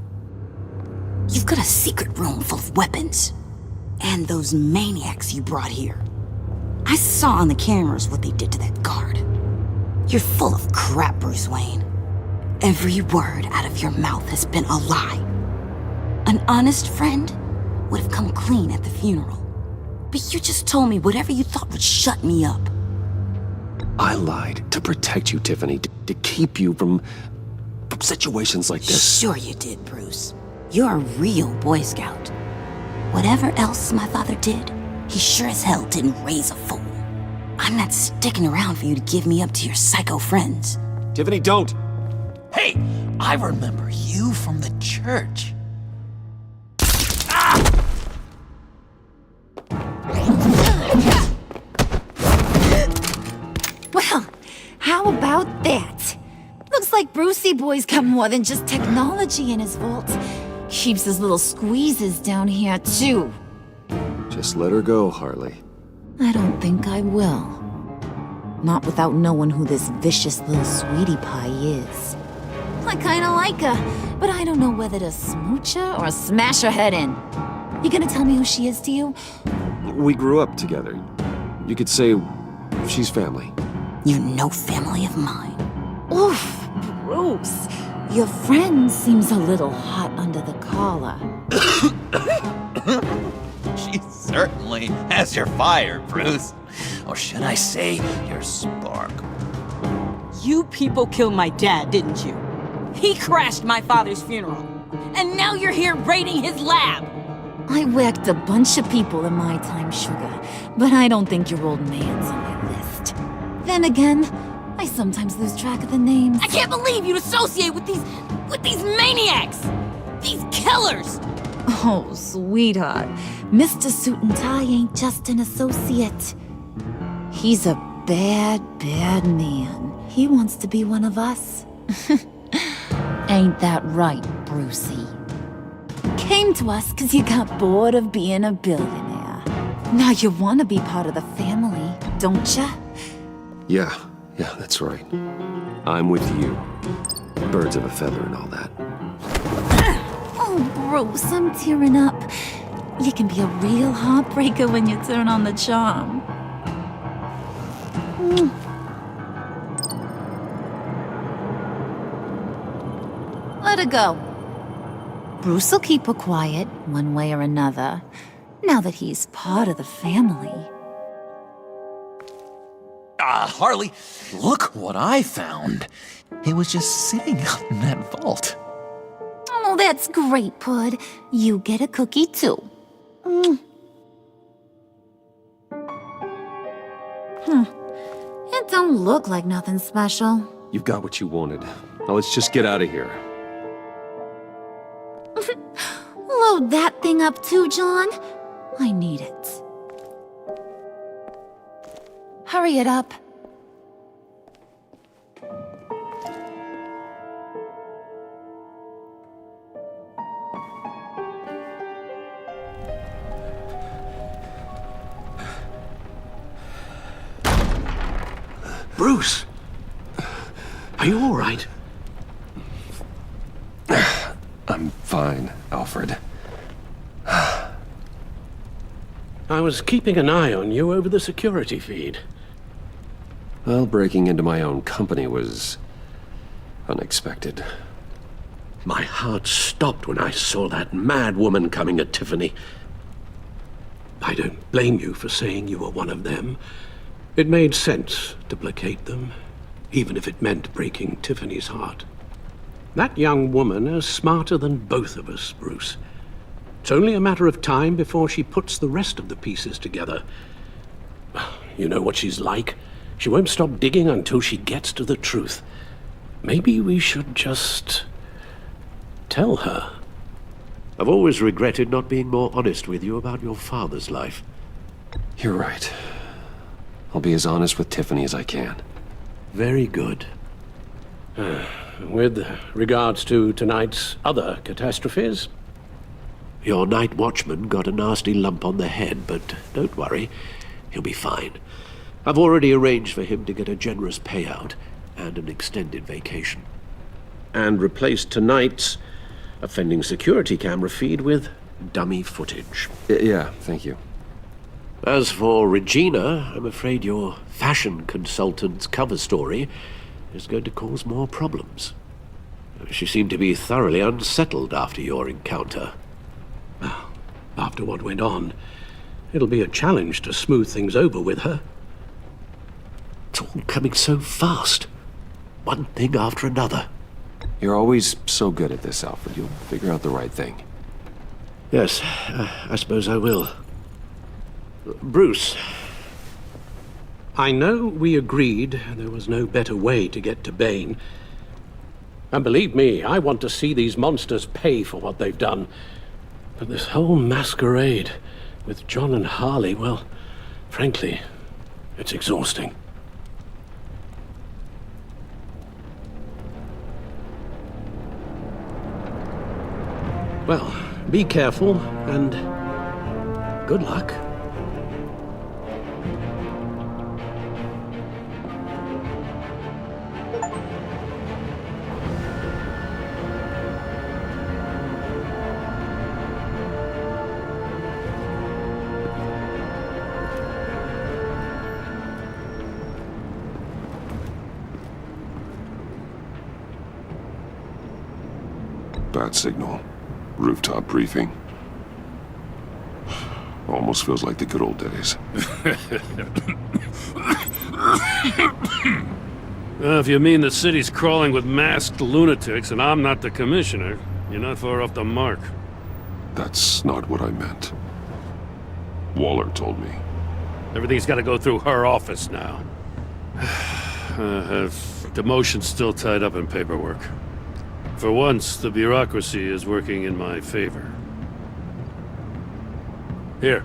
Speaker 14: You've got a secret room full of weapons. And those maniacs you brought here. I saw on the cameras what they did to that guard. You're full of crap, Bruce Wayne. Every word out of your mouth has been a lie. An honest friend would have come clean at the funeral. But you just told me whatever you thought would shut me up.
Speaker 1: I lied to protect you, Tiffany, to keep you from situations like this.
Speaker 14: Sure you did, Bruce. You're a real Boy Scout. Whatever else my father did, he sure as hell didn't raise a fool. I'm not sticking around for you to give me up to your psycho friends.
Speaker 1: Tiffany, don't!
Speaker 12: Hey, I remember you from the church.
Speaker 14: Well, how about that? Looks like Brucey Boy's got more than just technology in his vault. Keeps his little squeezes down here, too.
Speaker 1: Just let her go, Harley.
Speaker 14: I don't think I will. Not without knowing who this vicious little sweetie pie is. I kinda like her, but I don't know whether to smooch her or smash her head in. You gonna tell me who she is to you?
Speaker 1: We grew up together. You could say she's family.
Speaker 14: You're no family of mine. Oof, Bruce. Your friend seems a little hot under the collar.
Speaker 12: She certainly has your fire, Bruce. Or should I say, your spark.
Speaker 6: You people killed my dad, didn't you? He crashed my father's funeral. And now you're here raiding his lab.
Speaker 14: I whacked a bunch of people in my time, Sugar, but I don't think your old man's on my list. Then again, I sometimes lose track of the names.
Speaker 6: I can't believe you'd associate with these maniacs! These killers!
Speaker 14: Oh, sweetheart. Mr. Suit and Tie ain't just an associate. He's a bad, bad man. He wants to be one of us. Ain't that right, Brucey? Came to us because you got bored of being a billionaire. Now you want to be part of the family, don't ya?
Speaker 1: Yeah, that's right. I'm with you. Birds of a feather and all that.
Speaker 14: Oh, Bruce, I'm tearing up. You can be a real heartbreaker when you turn on the charm. Let her go. Bruce will keep her quiet, one way or another, now that he's part of the family.
Speaker 12: Harley, look what I found. It was just sitting up in that vault.
Speaker 14: Oh, that's great, Pud. You get a cookie, too. It don't look like nothing special.
Speaker 1: You've got what you wanted. Now let's just get out of here.
Speaker 14: Load that thing up too, John. I need it. Hurry it up.
Speaker 11: Bruce! Are you all right?
Speaker 1: I'm fine, Alfred.
Speaker 11: I was keeping an eye on you over the security feed.
Speaker 1: Well, breaking into my own company was unexpected.
Speaker 11: My heart stopped when I saw that mad woman coming at Tiffany. I don't blame you for saying you were one of them. It made sense to placate them, even if it meant breaking Tiffany's heart. That young woman is smarter than both of us, Bruce. It's only a matter of time before she puts the rest of the pieces together. You know what she's like. She won't stop digging until she gets to the truth. Maybe we should just tell her.
Speaker 16: I've always regretted not being more honest with you about your father's life.
Speaker 1: You're right. I'll be as honest with Tiffany as I can.
Speaker 16: Very good.
Speaker 11: With regards to tonight's other catastrophes?
Speaker 16: Your night watchman got a nasty lump on the head, but don't worry. He'll be fine. I've already arranged for him to get a generous payout and an extended vacation.
Speaker 11: And replaced tonight's offending security camera feed with dummy footage.
Speaker 1: Yeah, thank you.
Speaker 16: As for Regina, I'm afraid your fashion consultant's cover story is going to cause more problems. She seemed to be thoroughly unsettled after your encounter.
Speaker 11: Well, after what went on, it'll be a challenge to smooth things over with her.
Speaker 16: It's all coming so fast. One thing after another.
Speaker 1: You're always so good at this, Alfred. You'll figure out the right thing.
Speaker 16: Yes, I suppose I will. Bruce.
Speaker 11: I know we agreed there was no better way to get to Bane. And believe me, I want to see these monsters pay for what they've done. But this whole masquerade with John and Harley, well, frankly, it's exhausting. Well, be careful, and good luck.
Speaker 3: Bat signal. Rooftop briefing. Almost feels like the good old days.
Speaker 4: If you mean the city's crawling with masked lunatics and I'm not the commissioner, you're not far off the mark.
Speaker 3: That's not what I meant. Waller told me.
Speaker 4: Everything's got to go through her office now. Demotion's still tied up in paperwork. For once, the bureaucracy is working in my favor. Here.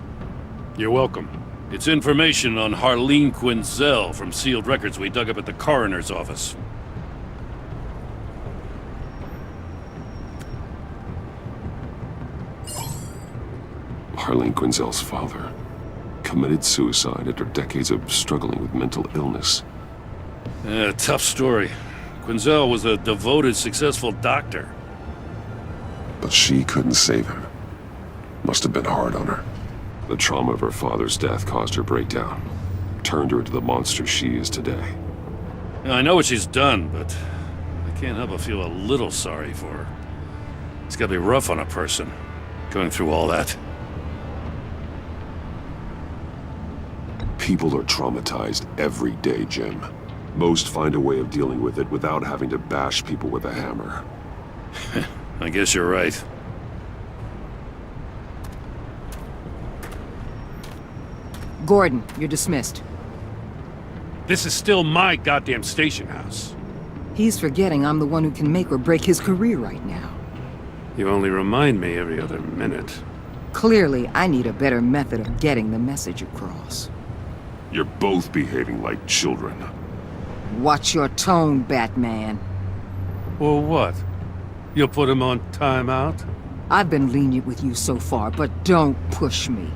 Speaker 4: You're welcome. It's information on Harleen Quinzel from sealed records we dug up at the coroner's office.
Speaker 3: Harleen Quinzel's father committed suicide after decades of struggling with mental illness.
Speaker 4: Tough story. Quinzel was a devoted, successful doctor.
Speaker 3: But she couldn't save him. Must have been hard on her. The trauma of her father's death caused her breakdown. Turned her into the monster she is today.
Speaker 4: I know what she's done, but I can't help but feel a little sorry for her. It's gotta be rough on a person, going through all that.
Speaker 3: People are traumatized every day, Jim. Most find a way of dealing with it without having to bash people with a hammer.
Speaker 4: I guess you're right.
Speaker 2: Gordon, you're dismissed.
Speaker 4: This is still my goddamn station house.
Speaker 2: He's forgetting I'm the one who can make or break his career right now.
Speaker 4: You only remind me every other minute.
Speaker 2: Clearly, I need a better method of getting the message across.
Speaker 3: You're both behaving like children.
Speaker 2: Watch your tone, Batman.
Speaker 4: Well, what? You'll put him on timeout?
Speaker 2: I've been lenient with you so far, but don't push me.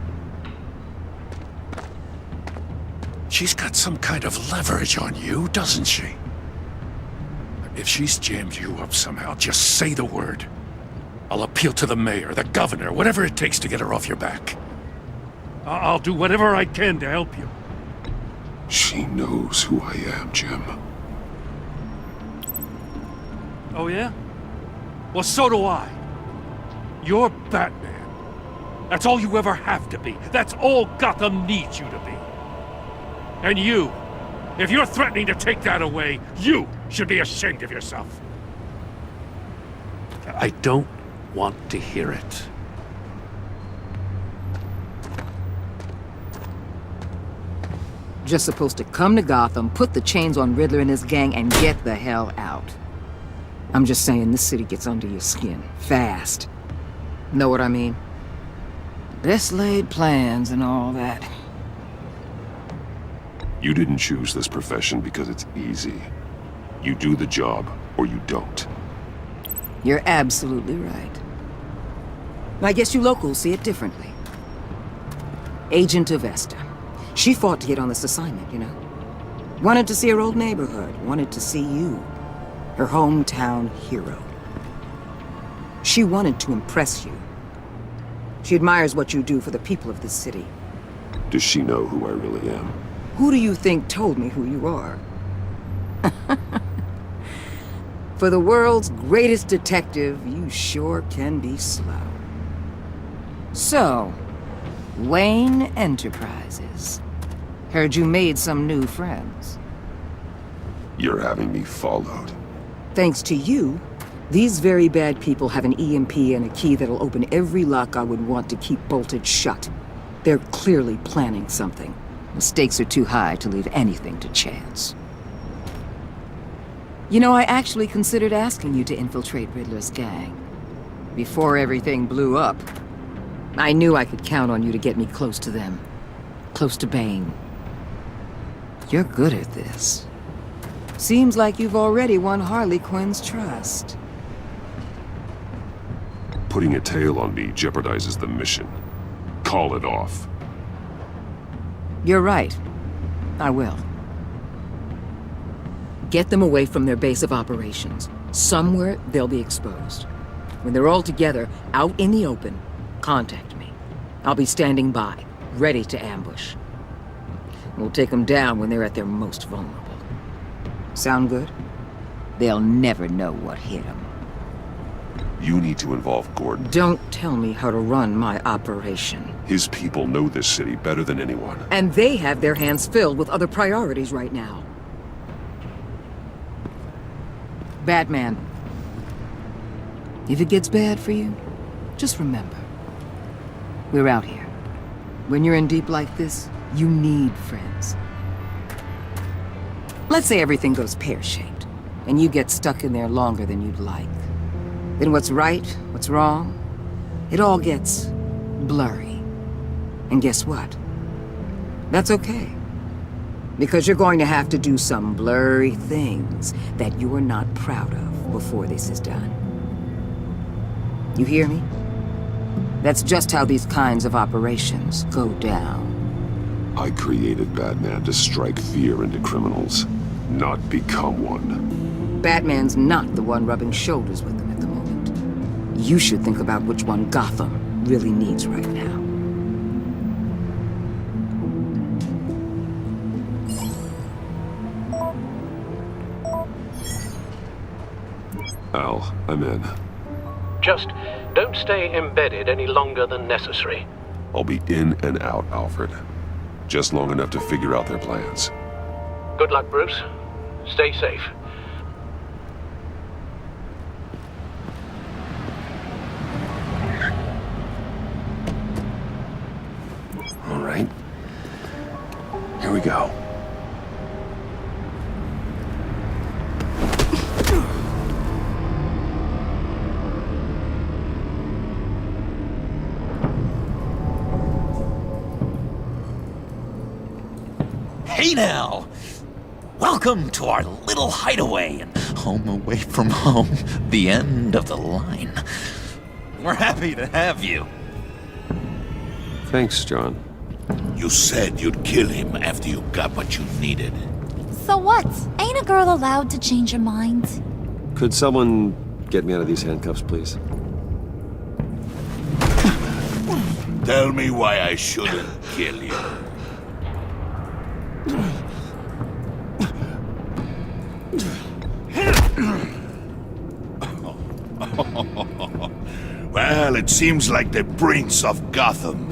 Speaker 17: She's got some kind of leverage on you, doesn't she? If she's jammed you up somehow, just say the word. I'll appeal to the mayor, the governor, whatever it takes to get her off your back.
Speaker 4: I'll do whatever I can to help you.
Speaker 3: She knows who I am, Jim.
Speaker 4: Oh, yeah? Well, so do I. You're Batman. That's all you ever have to be. That's all Gotham needs you to be. And you, if you're threatening to take that away, you should be ashamed of yourself. I don't want to hear it.
Speaker 2: Just supposed to come to Gotham, put the chains on Riddler and his gang, and get the hell out. I'm just saying, this city gets under your skin. Fast. Know what I mean? Best laid plans and all that.
Speaker 3: You didn't choose this profession because it's easy. You do the job, or you don't.
Speaker 2: You're absolutely right. I guess you locals see it differently. Agent Avesta. She fought to get on this assignment, you know? Wanted to see her old neighborhood. Wanted to see you. Her hometown hero. She wanted to impress you. She admires what you do for the people of this city.
Speaker 3: Does she know who I really am?
Speaker 2: Who do you think told me who you are? For the world's greatest detective, you sure can be slow. So, Wayne Enterprises. Heard you made some new friends.
Speaker 3: You're having me followed.
Speaker 2: Thanks to you, these very bad people have an EMP and a key that'll open every lock I would want to keep bolted shut. They're clearly planning something. The stakes are too high to leave anything to chance. You know, I actually considered asking you to infiltrate Riddler's gang. Before everything blew up, I knew I could count on you to get me close to them. Close to Bane. You're good at this. Seems like you've already won Harley Quinn's trust.
Speaker 3: Putting a tail on me jeopardizes the mission. Call it off.
Speaker 2: You're right. I will. Get them away from their base of operations. Somewhere they'll be exposed. When they're all together, out in the open, contact me. I'll be standing by, ready to ambush. We'll take them down when they're at their most vulnerable. Sound good? They'll never know what hit them.
Speaker 3: You need to involve Gordon.
Speaker 2: Don't tell me how to run my operation.
Speaker 3: His people know this city better than anyone.
Speaker 2: And they have their hands filled with other priorities right now. Batman. If it gets bad for you, just remember. We're out here. When you're in deep like this, you need friends. Let's say everything goes pear-shaped, and you get stuck in there longer than you'd like. Then what's right, what's wrong, it all gets blurry. And guess what? That's okay. Because you're going to have to do some blurry things that you're not proud of before this is done. You hear me? That's just how these kinds of operations go down.
Speaker 3: I created Batman to strike fear into criminals, not become one.
Speaker 2: Batman's not the one rubbing shoulders with them at the moment. You should think about which one Gotham really needs right now.
Speaker 3: Al, I'm in.
Speaker 11: Just don't stay embedded any longer than necessary.
Speaker 3: I'll be in and out, Alfred. Just long enough to figure out their plans.
Speaker 11: Good luck, Bruce. Stay safe.
Speaker 3: All right. Here we go.
Speaker 12: Hey now! Welcome to our little hideaway and home away from home, the end of the line. We're happy to have you.
Speaker 1: Thanks, John.
Speaker 9: You said you'd kill him after you got what you needed.
Speaker 14: So what? Ain't a girl allowed to change her mind?
Speaker 1: Could someone get me out of these handcuffs, please?
Speaker 9: Tell me why I shouldn't kill you. Well, it seems like the Prince of Gotham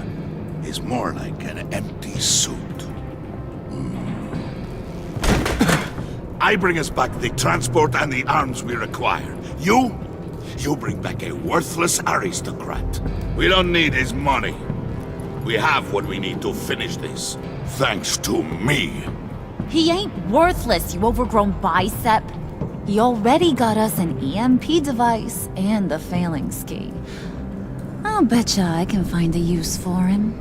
Speaker 9: is more like an empty suit. I bring us back the transport and the arms we require. You bring back a worthless aristocrat. We don't need his money. We have what we need to finish this. Thanks to me.
Speaker 14: He ain't worthless, you overgrown bicep. He already got us an EMP device and the phalanx key. I'll betcha I can find a use for him.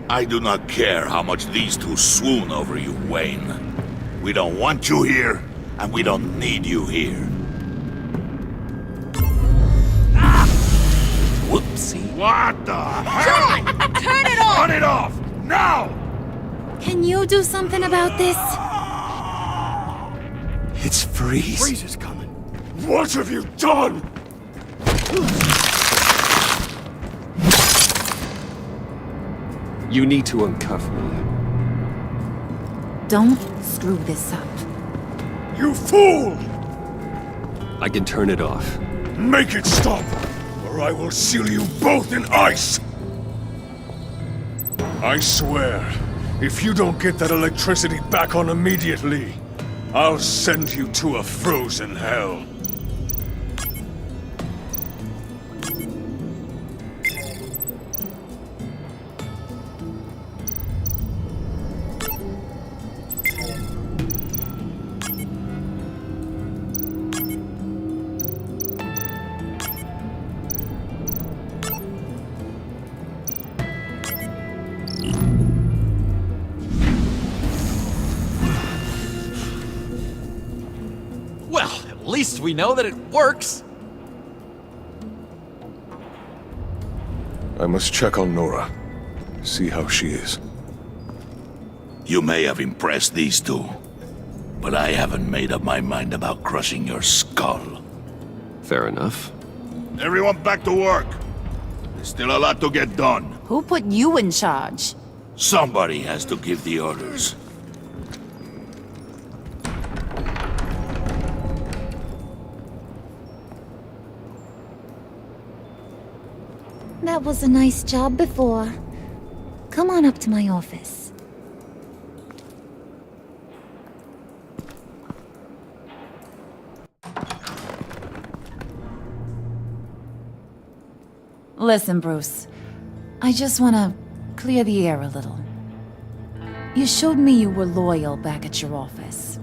Speaker 9: I do not care how much these two swoon over you, Wayne. We don't want you here, and we don't need you here.
Speaker 12: Whoopsie.
Speaker 9: What the hell?
Speaker 14: John! Turn it off!
Speaker 9: Turn it off! Now!
Speaker 14: Can you do something about this?
Speaker 12: It's Freeze.
Speaker 8: Freeze is coming.
Speaker 9: What have you done?
Speaker 1: You need to uncuff me.
Speaker 14: Don't screw this up.
Speaker 9: You fool!
Speaker 1: I can turn it off.
Speaker 9: Make it stop, or I will seal you both in ice!
Speaker 17: I swear, if you don't get that electricity back on immediately, I'll send you to a frozen hell.
Speaker 12: Well, at least we know that it works.
Speaker 17: I must check on Nora. See how she is.
Speaker 9: You may have impressed these two, but I haven't made up my mind about crushing your skull.
Speaker 1: Fair enough.
Speaker 9: Everyone back to work. There's still a lot to get done.
Speaker 14: Who put you in charge?
Speaker 9: Somebody has to give the orders.
Speaker 14: That was a nice job before. Come on up to my office. Listen, Bruce. I just want to clear the air a little. You showed me you were loyal back at your office.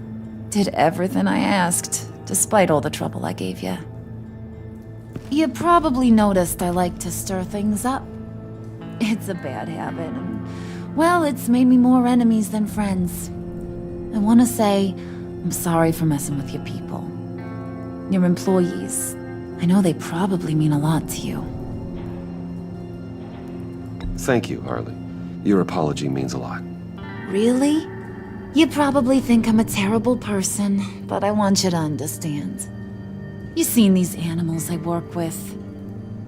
Speaker 14: Did everything I asked, despite all the trouble I gave you. You probably noticed I like to stir things up. It's a bad habit, and, well, it's made me more enemies than friends. I want to say I'm sorry for messing with your people. Your employees. I know they probably mean a lot to you.
Speaker 1: Thank you, Harley. Your apology means a lot.
Speaker 14: Really? You probably think I'm a terrible person, but I want you to understand. You seen these animals I work with.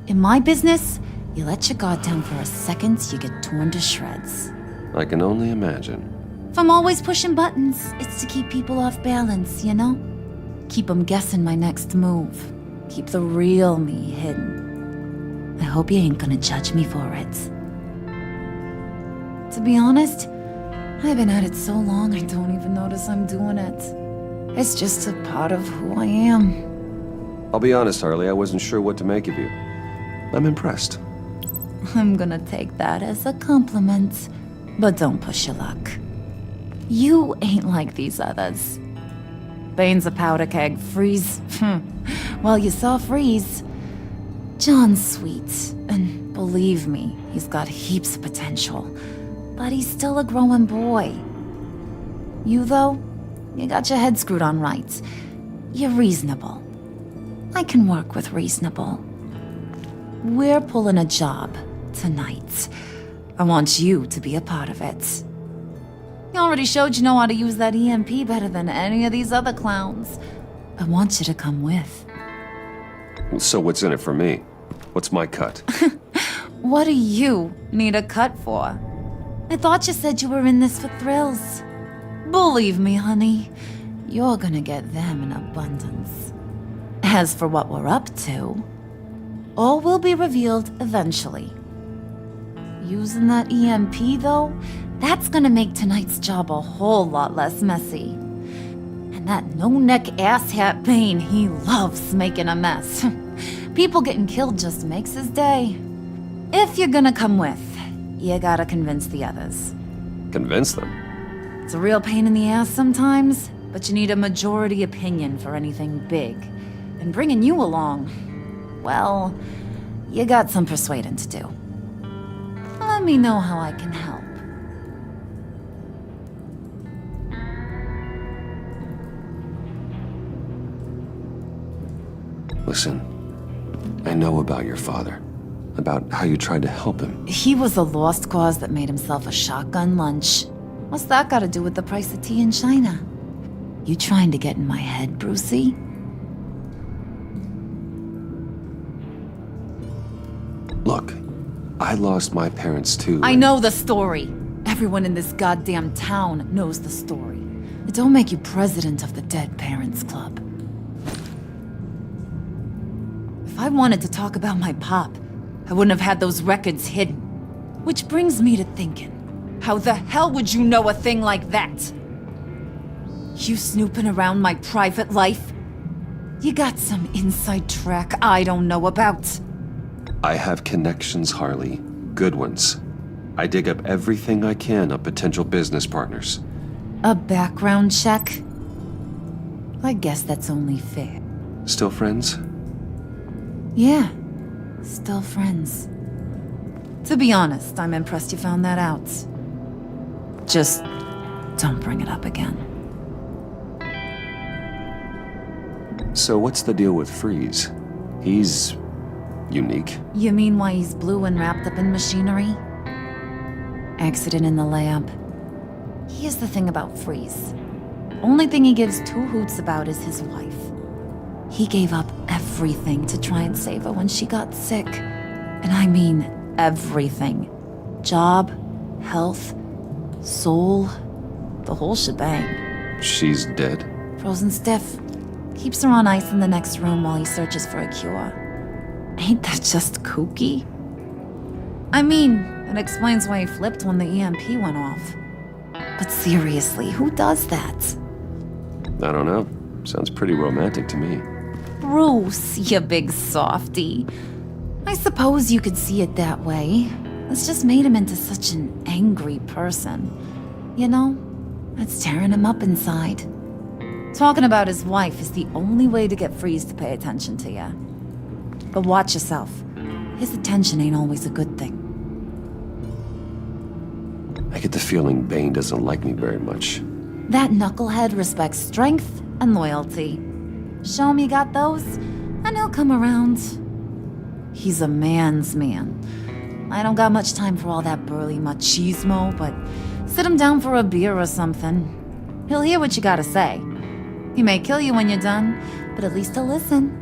Speaker 14: In my business, you let your guard down for a second, you get torn to shreds.
Speaker 1: I can only imagine.
Speaker 14: If I'm always pushing buttons, it's to keep people off balance, you know? Keep them guessing my next move. Keep the real me hidden. I hope you ain't gonna judge me for it. To be honest, I've been at it so long I don't even notice I'm doing it. It's just a part of who I am.
Speaker 1: I'll be honest, Harley, I wasn't sure what to make of you. I'm impressed.
Speaker 14: I'm gonna take that as a compliment, but don't push your luck. You ain't like these others. Bane's a powder keg, Freeze. Well, you saw Freeze. John's sweet, and believe me, he's got heaps of potential. But he's still a growing boy. You, though, you got your head screwed on right. You're reasonable. I can work with reasonable. We're pulling a job tonight. I want you to be a part of it. You already showed you know how to use that EMP better than any of these other clowns. I want you to come with.
Speaker 1: So what's in it for me? What's my cut?
Speaker 14: What do you need a cut for? I thought you said you were in this for thrills. Believe me, honey, you're gonna get them in abundance. As for what we're up to, all will be revealed eventually. Using that EMP, though, that's gonna make tonight's job a whole lot less messy. And that no-neck asshat Bane, he loves making a mess. People getting killed just makes his day. If you're gonna come with, you gotta convince the others.
Speaker 1: Convince them?
Speaker 14: It's a real pain in the ass sometimes, but you need a majority opinion for anything big. And bringing you along, well, you got some persuading to do. Let me know how I can help.
Speaker 1: Listen, I know about your father. About how you tried to help him.
Speaker 14: He was a lost cause that made himself a shotgun lunch. What's that got to do with the price of tea in China? You trying to get in my head, Brucey?
Speaker 1: Look, I lost my parents too.
Speaker 14: I know the story. Everyone in this goddamn town knows the story. It don't make you president of the Dead Parents Club. If I wanted to talk about my pop, I wouldn't have had those records hidden. Which brings me to thinking, how the hell would you know a thing like that? You snooping around my private life? You got some inside track I don't know about.
Speaker 1: I have connections, Harley. Good ones. I dig up everything I can of potential business partners.
Speaker 14: A background check? I guess that's only fair.
Speaker 1: Still friends?
Speaker 14: Yeah, still friends. To be honest, I'm impressed you found that out. Just don't bring it up again.
Speaker 1: So what's the deal with Freeze? He's unique.
Speaker 14: You mean why he's blue and wrapped up in machinery? Accident in the lab. Here's the thing about Freeze. Only thing he gives two hoots about is his wife. He gave up everything to try and save her when she got sick. And I mean everything. Job, health, soul, the whole shebang.
Speaker 1: She's dead?
Speaker 14: Frozen stiff. Keeps her on ice in the next room while he searches for a cure. Ain't that just kooky? I mean, it explains why he flipped when the EMP went off. But seriously, who does that?
Speaker 1: I don't know. Sounds pretty romantic to me.
Speaker 14: Bruce, you big softy. I suppose you could see it that way. It's just made him into such an angry person. You know, it's tearing him up inside. Talking about his wife is the only way to get Freeze to pay attention to you. But watch yourself. His attention ain't always a good thing.
Speaker 1: I get the feeling Bane doesn't like me very much.
Speaker 14: That knucklehead respects strength and loyalty. Show him you got those, and he'll come around. He's a man's man. I don't got much time for all that burly machismo, but sit him down for a beer or something. He'll hear what you gotta say. He may kill you when you're done, but at least he'll listen.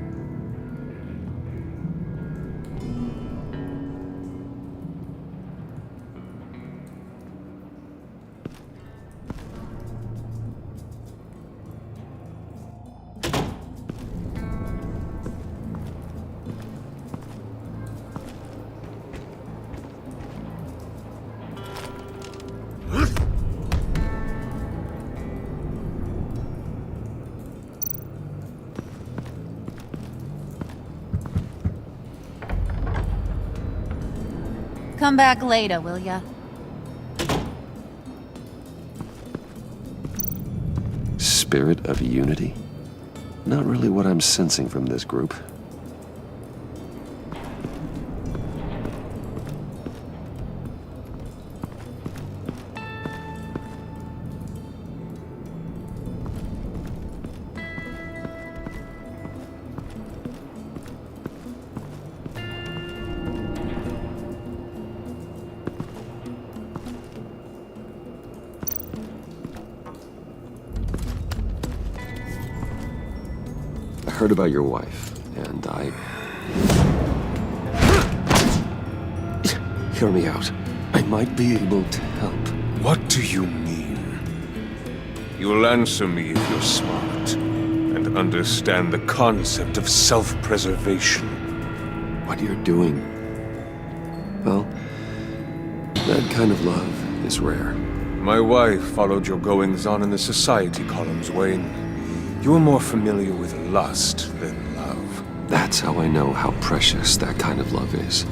Speaker 14: Come back later, will ya?
Speaker 1: Spirit of unity? Not really what I'm sensing from this group. I heard about your wife, and Hear me out. I might be able to help.
Speaker 18: What do you mean? You'll answer me if you're smart, and understand the concept of self-preservation.
Speaker 1: What you're doing. Well, that kind of love is rare.
Speaker 18: My wife followed your goings-on in the society columns, Wayne. You are more familiar with lust than love.
Speaker 1: That's how I know how precious that kind of love is.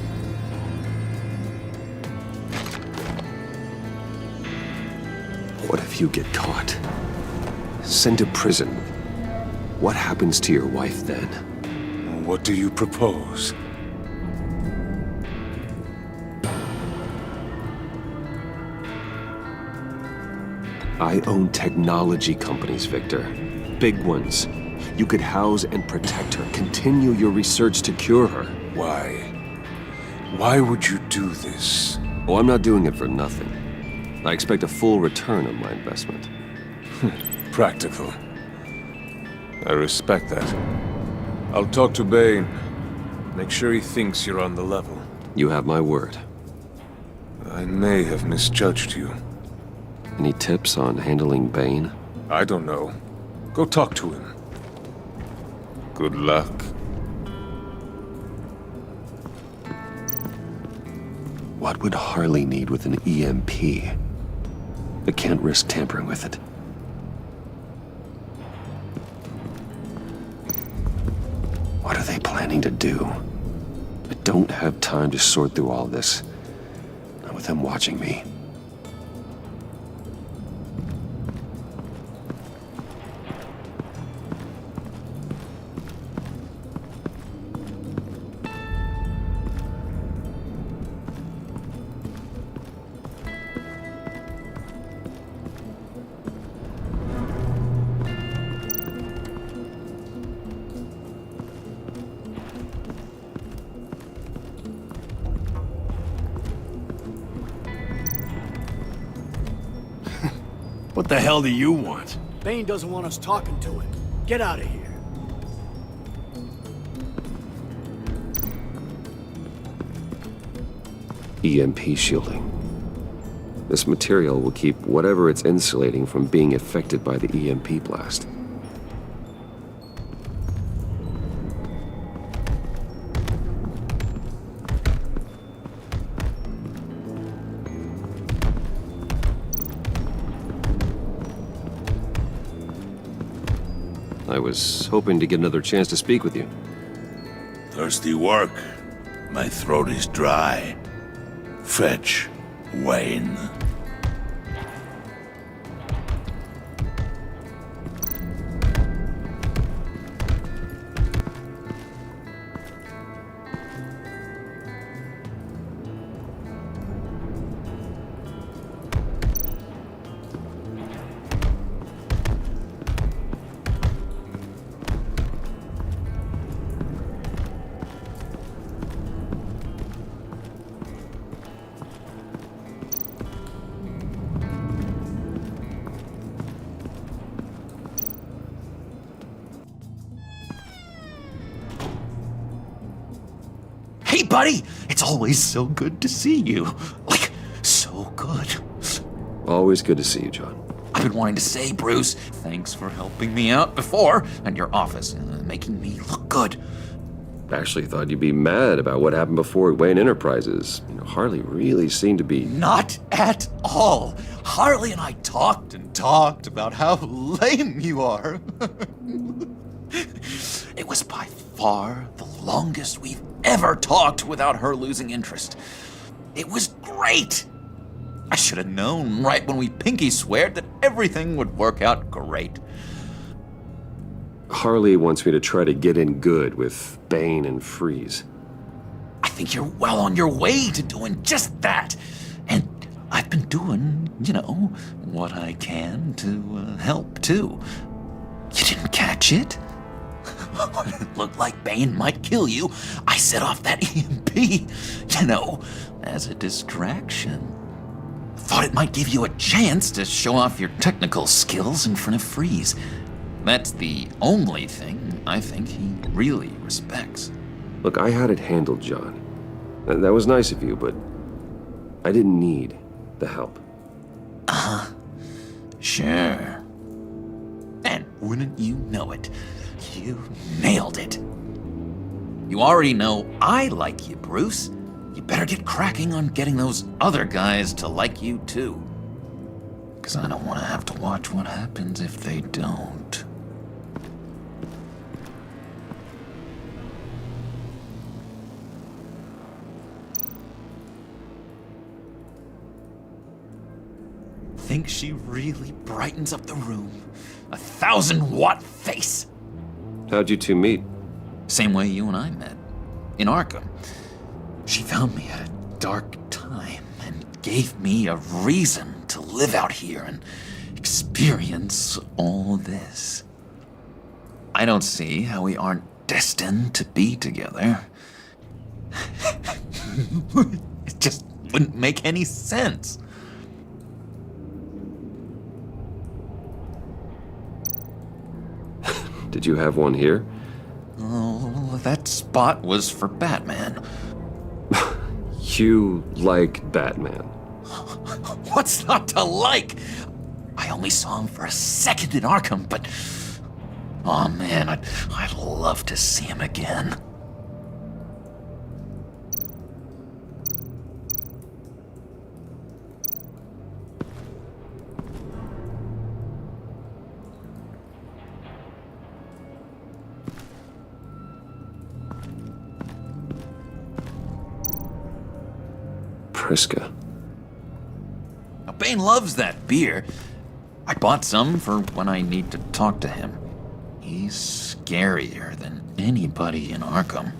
Speaker 1: What if you get caught? Sent to prison? What happens to your wife then?
Speaker 18: What do you propose?
Speaker 1: I own technology companies, Victor. Big ones. You could house and protect her, continue your research to cure her.
Speaker 18: Why? Why would you do this?
Speaker 1: Oh, I'm not doing it for nothing. I expect a full return on my investment.
Speaker 18: Practical. I respect that. I'll talk to Bane. Make sure he thinks you're on the level.
Speaker 1: You have my word.
Speaker 18: I may have misjudged you.
Speaker 1: Any tips on handling Bane?
Speaker 18: I don't know. Go talk to him. Good luck.
Speaker 1: What would Harley need with an EMP? I can't risk tampering with it. What are they planning to do? I don't have time to sort through all this. Not with them watching me.
Speaker 5: What the hell do you want?
Speaker 8: Bane doesn't want us talking to him. Get out of here.
Speaker 1: EMP shielding. This material will keep whatever it's insulating from being affected by the EMP blast. I was hoping to get another chance to speak with you.
Speaker 9: Thirsty work. My throat is dry. Fetch, Wayne.
Speaker 12: Hey, buddy! It's always so good to see you. Like, so good.
Speaker 1: Always good to see you, John.
Speaker 12: I've been wanting to say, Bruce, thanks for helping me out before, and your office, making me look good.
Speaker 1: Actually thought you'd be mad about what happened before Wayne Enterprises. You know, Harley really seemed to be...
Speaker 12: Not at all. Harley and I talked and talked about how lame you are. It was by far the longest we've ever talked without her losing interest. It was great. I should have known right when we pinky sweared that everything would work out great.
Speaker 1: Harley wants me to try to get in good with Bane and Freeze.
Speaker 12: I think you're well on your way to doing just that. And I've been doing, what I can to help, too. You didn't catch it? When it looked like Bane might kill you, I set off that EMP, as a distraction. Thought it might give you a chance to show off your technical skills in front of Freeze. That's the only thing I think he really respects.
Speaker 1: Look, I had it handled, John. That was nice of you, but I didn't need the help.
Speaker 12: Sure. And wouldn't you know it, you nailed it. You already know I like you, Bruce. You better get cracking on getting those other guys to like you, too. 'Cause I don't want to have to watch what happens if they don't. think she really brightens up the room. 1,000-watt face.
Speaker 1: How'd you two meet?
Speaker 12: Same way you and I met. In Arkham. She found me at a dark time and gave me a reason to live out here and experience all this. I don't see how we aren't destined to be together. It just wouldn't make any sense.
Speaker 1: Did you have one here?
Speaker 12: Oh, that spot was for Batman.
Speaker 1: You like Batman?
Speaker 12: What's not to like? I only saw him for a second in Arkham, but... oh man, I'd love to see him again.
Speaker 1: Priska.
Speaker 12: Now, Bane loves that beer. I bought some for when I need to talk to him. He's scarier than anybody in Arkham.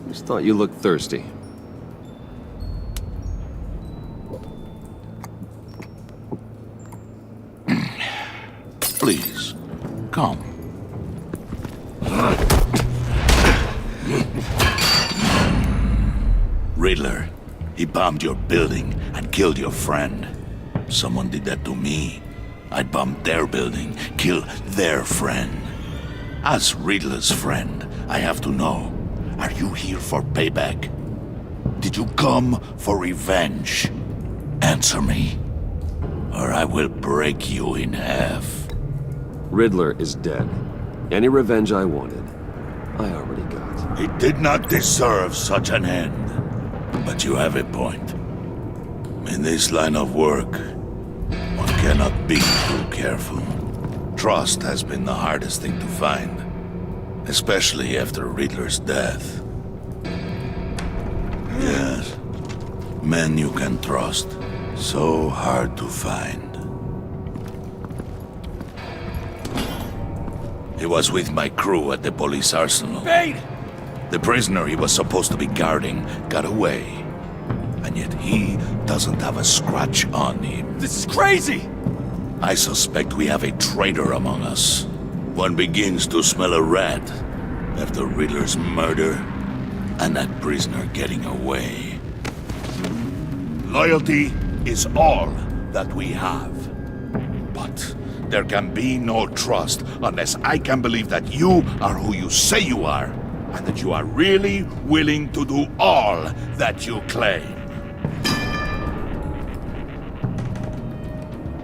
Speaker 1: Just thought you looked thirsty.
Speaker 9: Please, come. Riddler, he bombed your building and killed your friend. Someone did that to me. I'd bomb their building, kill their friend. As Riddler's friend, I have to know, are you here for payback? Did you come for revenge? Answer me, or I will break you in half.
Speaker 1: Riddler is dead. Any revenge I wanted, I already got.
Speaker 9: He did not deserve such an end. But you have a point. In this line of work, one cannot be too careful. Trust has been the hardest thing to find. Especially after Riddler's death. Yes. Men you can trust. So hard to find. He was with my crew at the police arsenal.
Speaker 7: Bane!
Speaker 9: The prisoner he was supposed to be guarding got away. And yet he doesn't have a scratch on him.
Speaker 7: This is crazy!
Speaker 9: I suspect we have a traitor among us. One begins to smell a rat after Riddler's murder and that prisoner getting away. Loyalty is all that we have. But there can be no trust unless I can believe that you are who you say you are, and that you are really willing to do all that you claim.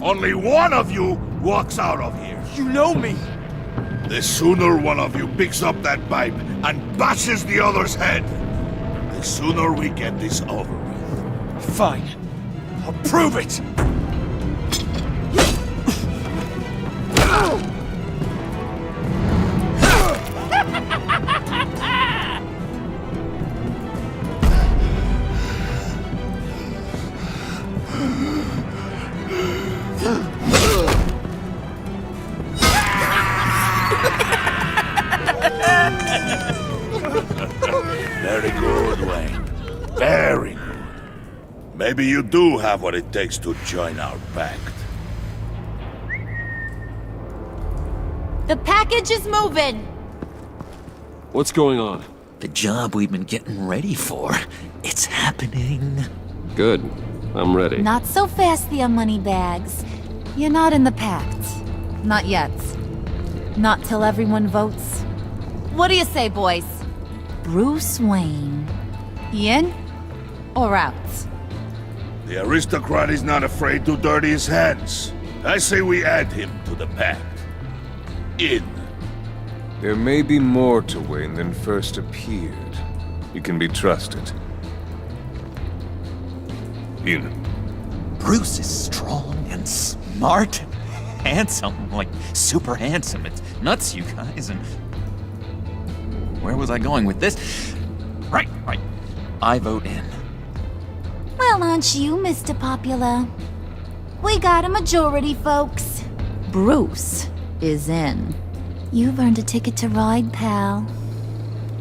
Speaker 9: Only one of you walks out of here.
Speaker 7: You know me!
Speaker 9: The sooner one of you picks up that pipe and bashes the other's head, the sooner we get this over with.
Speaker 7: Fine. I'll prove it!
Speaker 9: Very good, Wayne. Very good. Maybe you do have what it takes to join our pact.
Speaker 14: The package is moving!
Speaker 1: What's going on?
Speaker 12: The job we've been getting ready for. It's happening.
Speaker 1: Good. I'm ready.
Speaker 14: Not so fast, the Moneybags. You're not in the pact. Not yet. Not till everyone votes. What do you say, boys? Bruce Wayne. In or out?
Speaker 9: The aristocrat is not afraid to dirty his hands. I say we add him to the pact. in.
Speaker 18: There may be more to Wayne than first appeared. You can be trusted. In.
Speaker 12: Bruce is strong and smart, handsome, like super handsome. It's nuts, you guys, and... Where was I going with this? Right. I vote in.
Speaker 14: Well, aren't you, Mr. Popular? We got a majority, folks. Bruce is in. You've earned a ticket to ride, pal.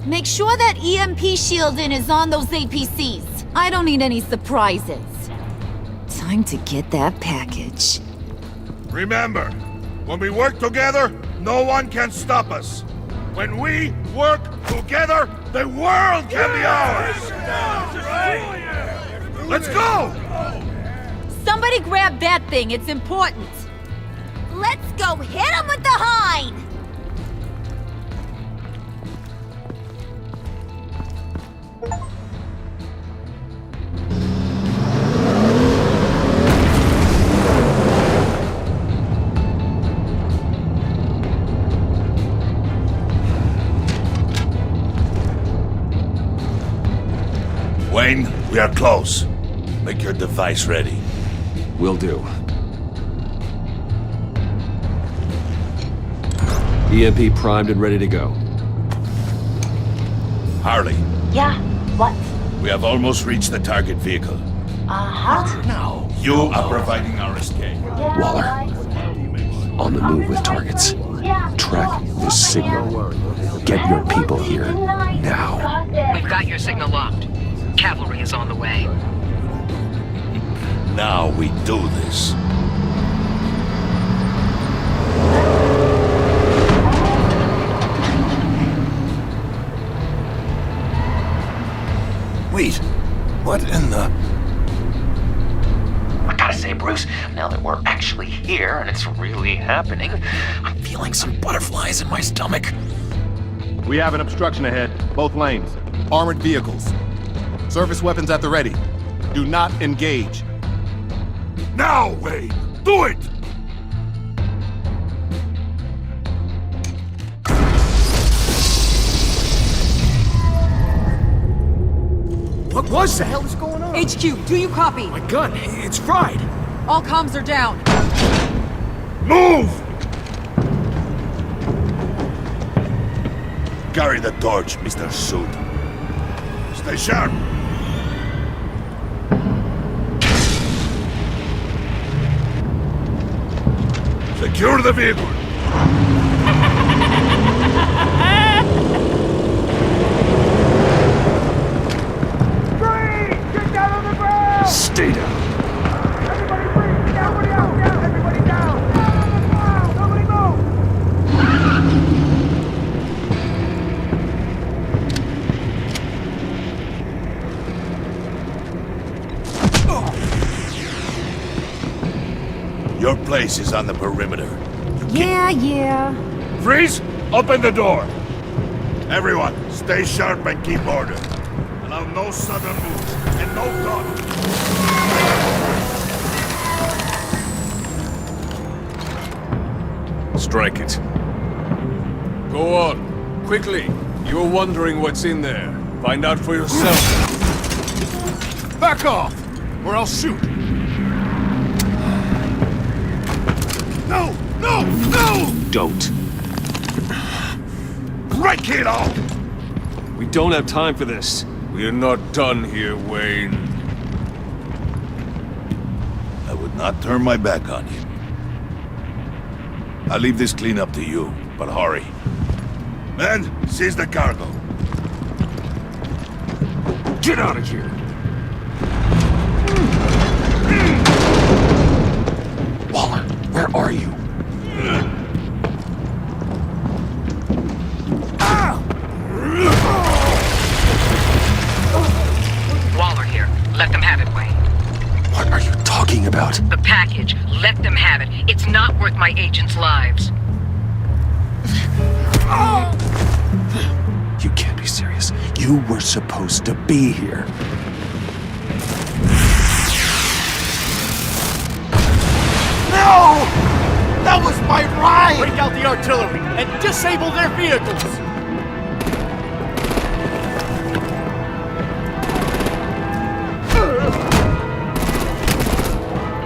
Speaker 14: Make sure that EMP shielding is on those APCs. I don't need any surprises. Time to get that package.
Speaker 9: Remember, when we work together, no one can stop us. When we work together, the world can be ours! Let's go!
Speaker 6: Somebody grab that thing, it's important.
Speaker 14: Let's go hit him with the hind!
Speaker 9: Wayne, we are close. Make your device ready.
Speaker 1: Will do. EMP primed and ready to go.
Speaker 9: Harley,
Speaker 19: Yeah, what?
Speaker 9: we have almost reached the target vehicle.
Speaker 19: Uh-huh.
Speaker 9: Now, you are providing our escape.
Speaker 1: Waller, on the move with targets. Track this signal. Get your people here, now.
Speaker 2: We've got your signal locked. Cavalry is on the way.
Speaker 9: Now we do this.
Speaker 17: Wait, what in the...
Speaker 12: I gotta say, Bruce, now that we're actually here and it's really happening, I'm feeling some butterflies in my stomach.
Speaker 20: We have an obstruction ahead, both lanes. Armored vehicles. Service weapons at the ready. Do not engage.
Speaker 9: Now, Wayne! Do it!
Speaker 8: What was that? What the hell is going on?
Speaker 6: HQ, do you copy?
Speaker 8: My gun, it's fried.
Speaker 6: All comms are down.
Speaker 9: Move! Carry the torch, Mr. Suit. Stay sharp. Secure the vehicle.
Speaker 5: Get down on the ground!
Speaker 1: Stay down.
Speaker 5: Everybody breathe! Everybody out! Down! Everybody down! Down on the ground! Nobody
Speaker 9: move! Your place is on the perimeter.
Speaker 14: Yeah.
Speaker 9: Freeze! Open the door! Everyone, stay sharp and keep order. Allow no sudden moves, and no talk.
Speaker 18: Strike it.
Speaker 17: Go on, quickly. You were wondering what's in there. Find out for yourself.
Speaker 20: Back off, or I'll shoot.
Speaker 9: No!
Speaker 1: Don't.
Speaker 9: Break it off!
Speaker 1: We don't have time for this.
Speaker 17: We're not done here, Wayne.
Speaker 9: I would not turn my back on you. I'll leave this cleanup to you, but hurry. Men, seize the cargo.
Speaker 1: Get out of here! Waller, where are you?
Speaker 2: Waller here. Let them have it, Wayne.
Speaker 1: What are you talking about?
Speaker 2: The package. Let them have it. It's not worth my agents' lives.
Speaker 1: You can't be serious. You were supposed to be here.
Speaker 9: No! That was my ride!
Speaker 8: Break out the artillery and disable their vehicles!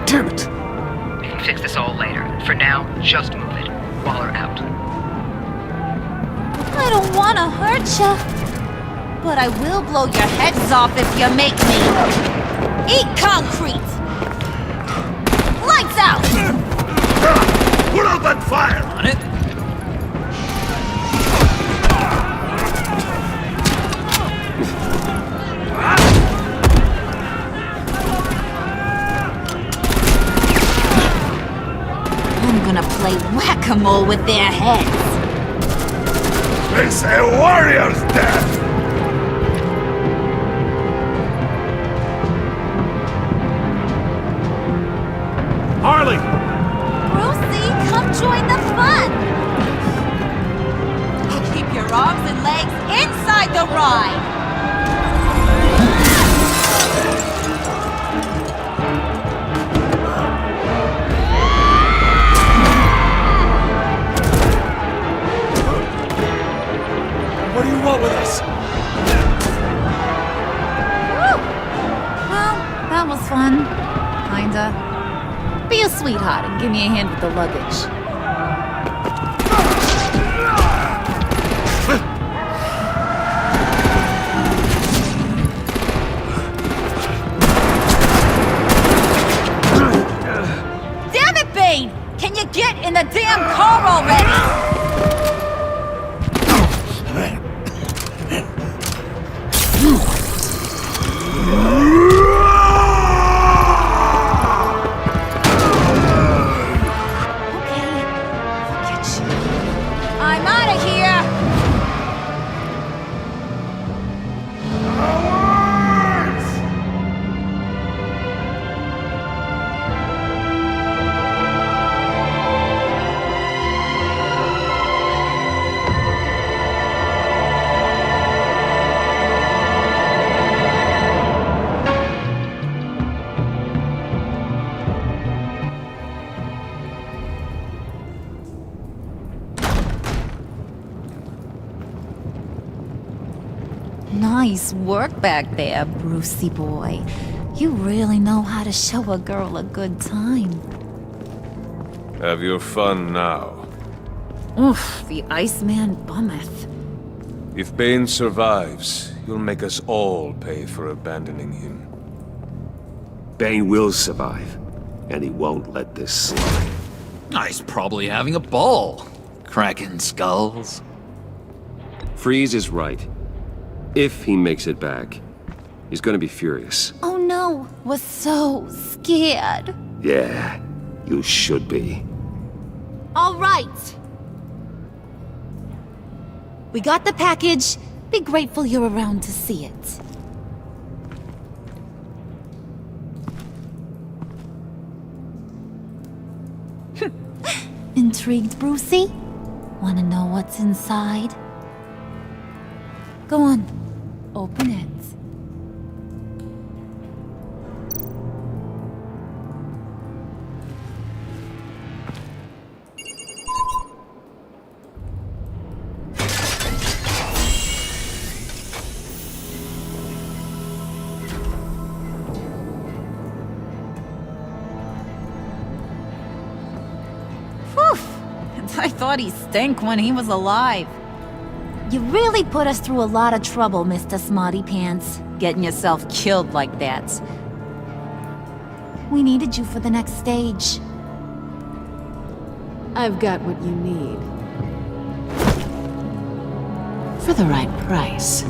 Speaker 2: Damn it! We can fix this all later. For now, just move it. Waller out.
Speaker 14: I don't want to hurt ya, but I will blow your heads off if you make me. Eat concrete! Lights out!
Speaker 9: Put out that fire!
Speaker 12: On it.
Speaker 14: I'm gonna play whack-a-mole with their heads.
Speaker 9: It's a warrior's death!
Speaker 8: Harley!
Speaker 14: Brucey, come join the fun! Keep your arms and legs inside the ride!
Speaker 7: What do you want with us?
Speaker 14: Woo! Well, that was fun. Kinda. Be a sweetheart and give me a hand with the luggage. Damn it, Bane! Can you get in the damn car already? I'm out of here! Nice work back there, Brucey boy. You really know how to show a girl a good time.
Speaker 18: Have your fun now.
Speaker 14: Oof, the Iceman bummeth.
Speaker 18: If Bane survives, you'll make us all pay for abandoning him.
Speaker 1: Bane will survive, and he won't let this slide.
Speaker 12: He's probably having a ball. Cracking skulls.
Speaker 1: Freeze is right. If he makes it back, he's gonna be furious.
Speaker 14: Oh no, we're so scared.
Speaker 1: Yeah, you should be.
Speaker 14: All right. We got the package. Be grateful you're around to see it. Intrigued, Brucey? Wanna know what's inside? Go on, open it. I thought he stank when he was alive. You really put us through a lot of trouble, Mr. Smarty Pants, getting yourself killed like that. We needed you for the next stage.
Speaker 10: I've got what you need. For the right price.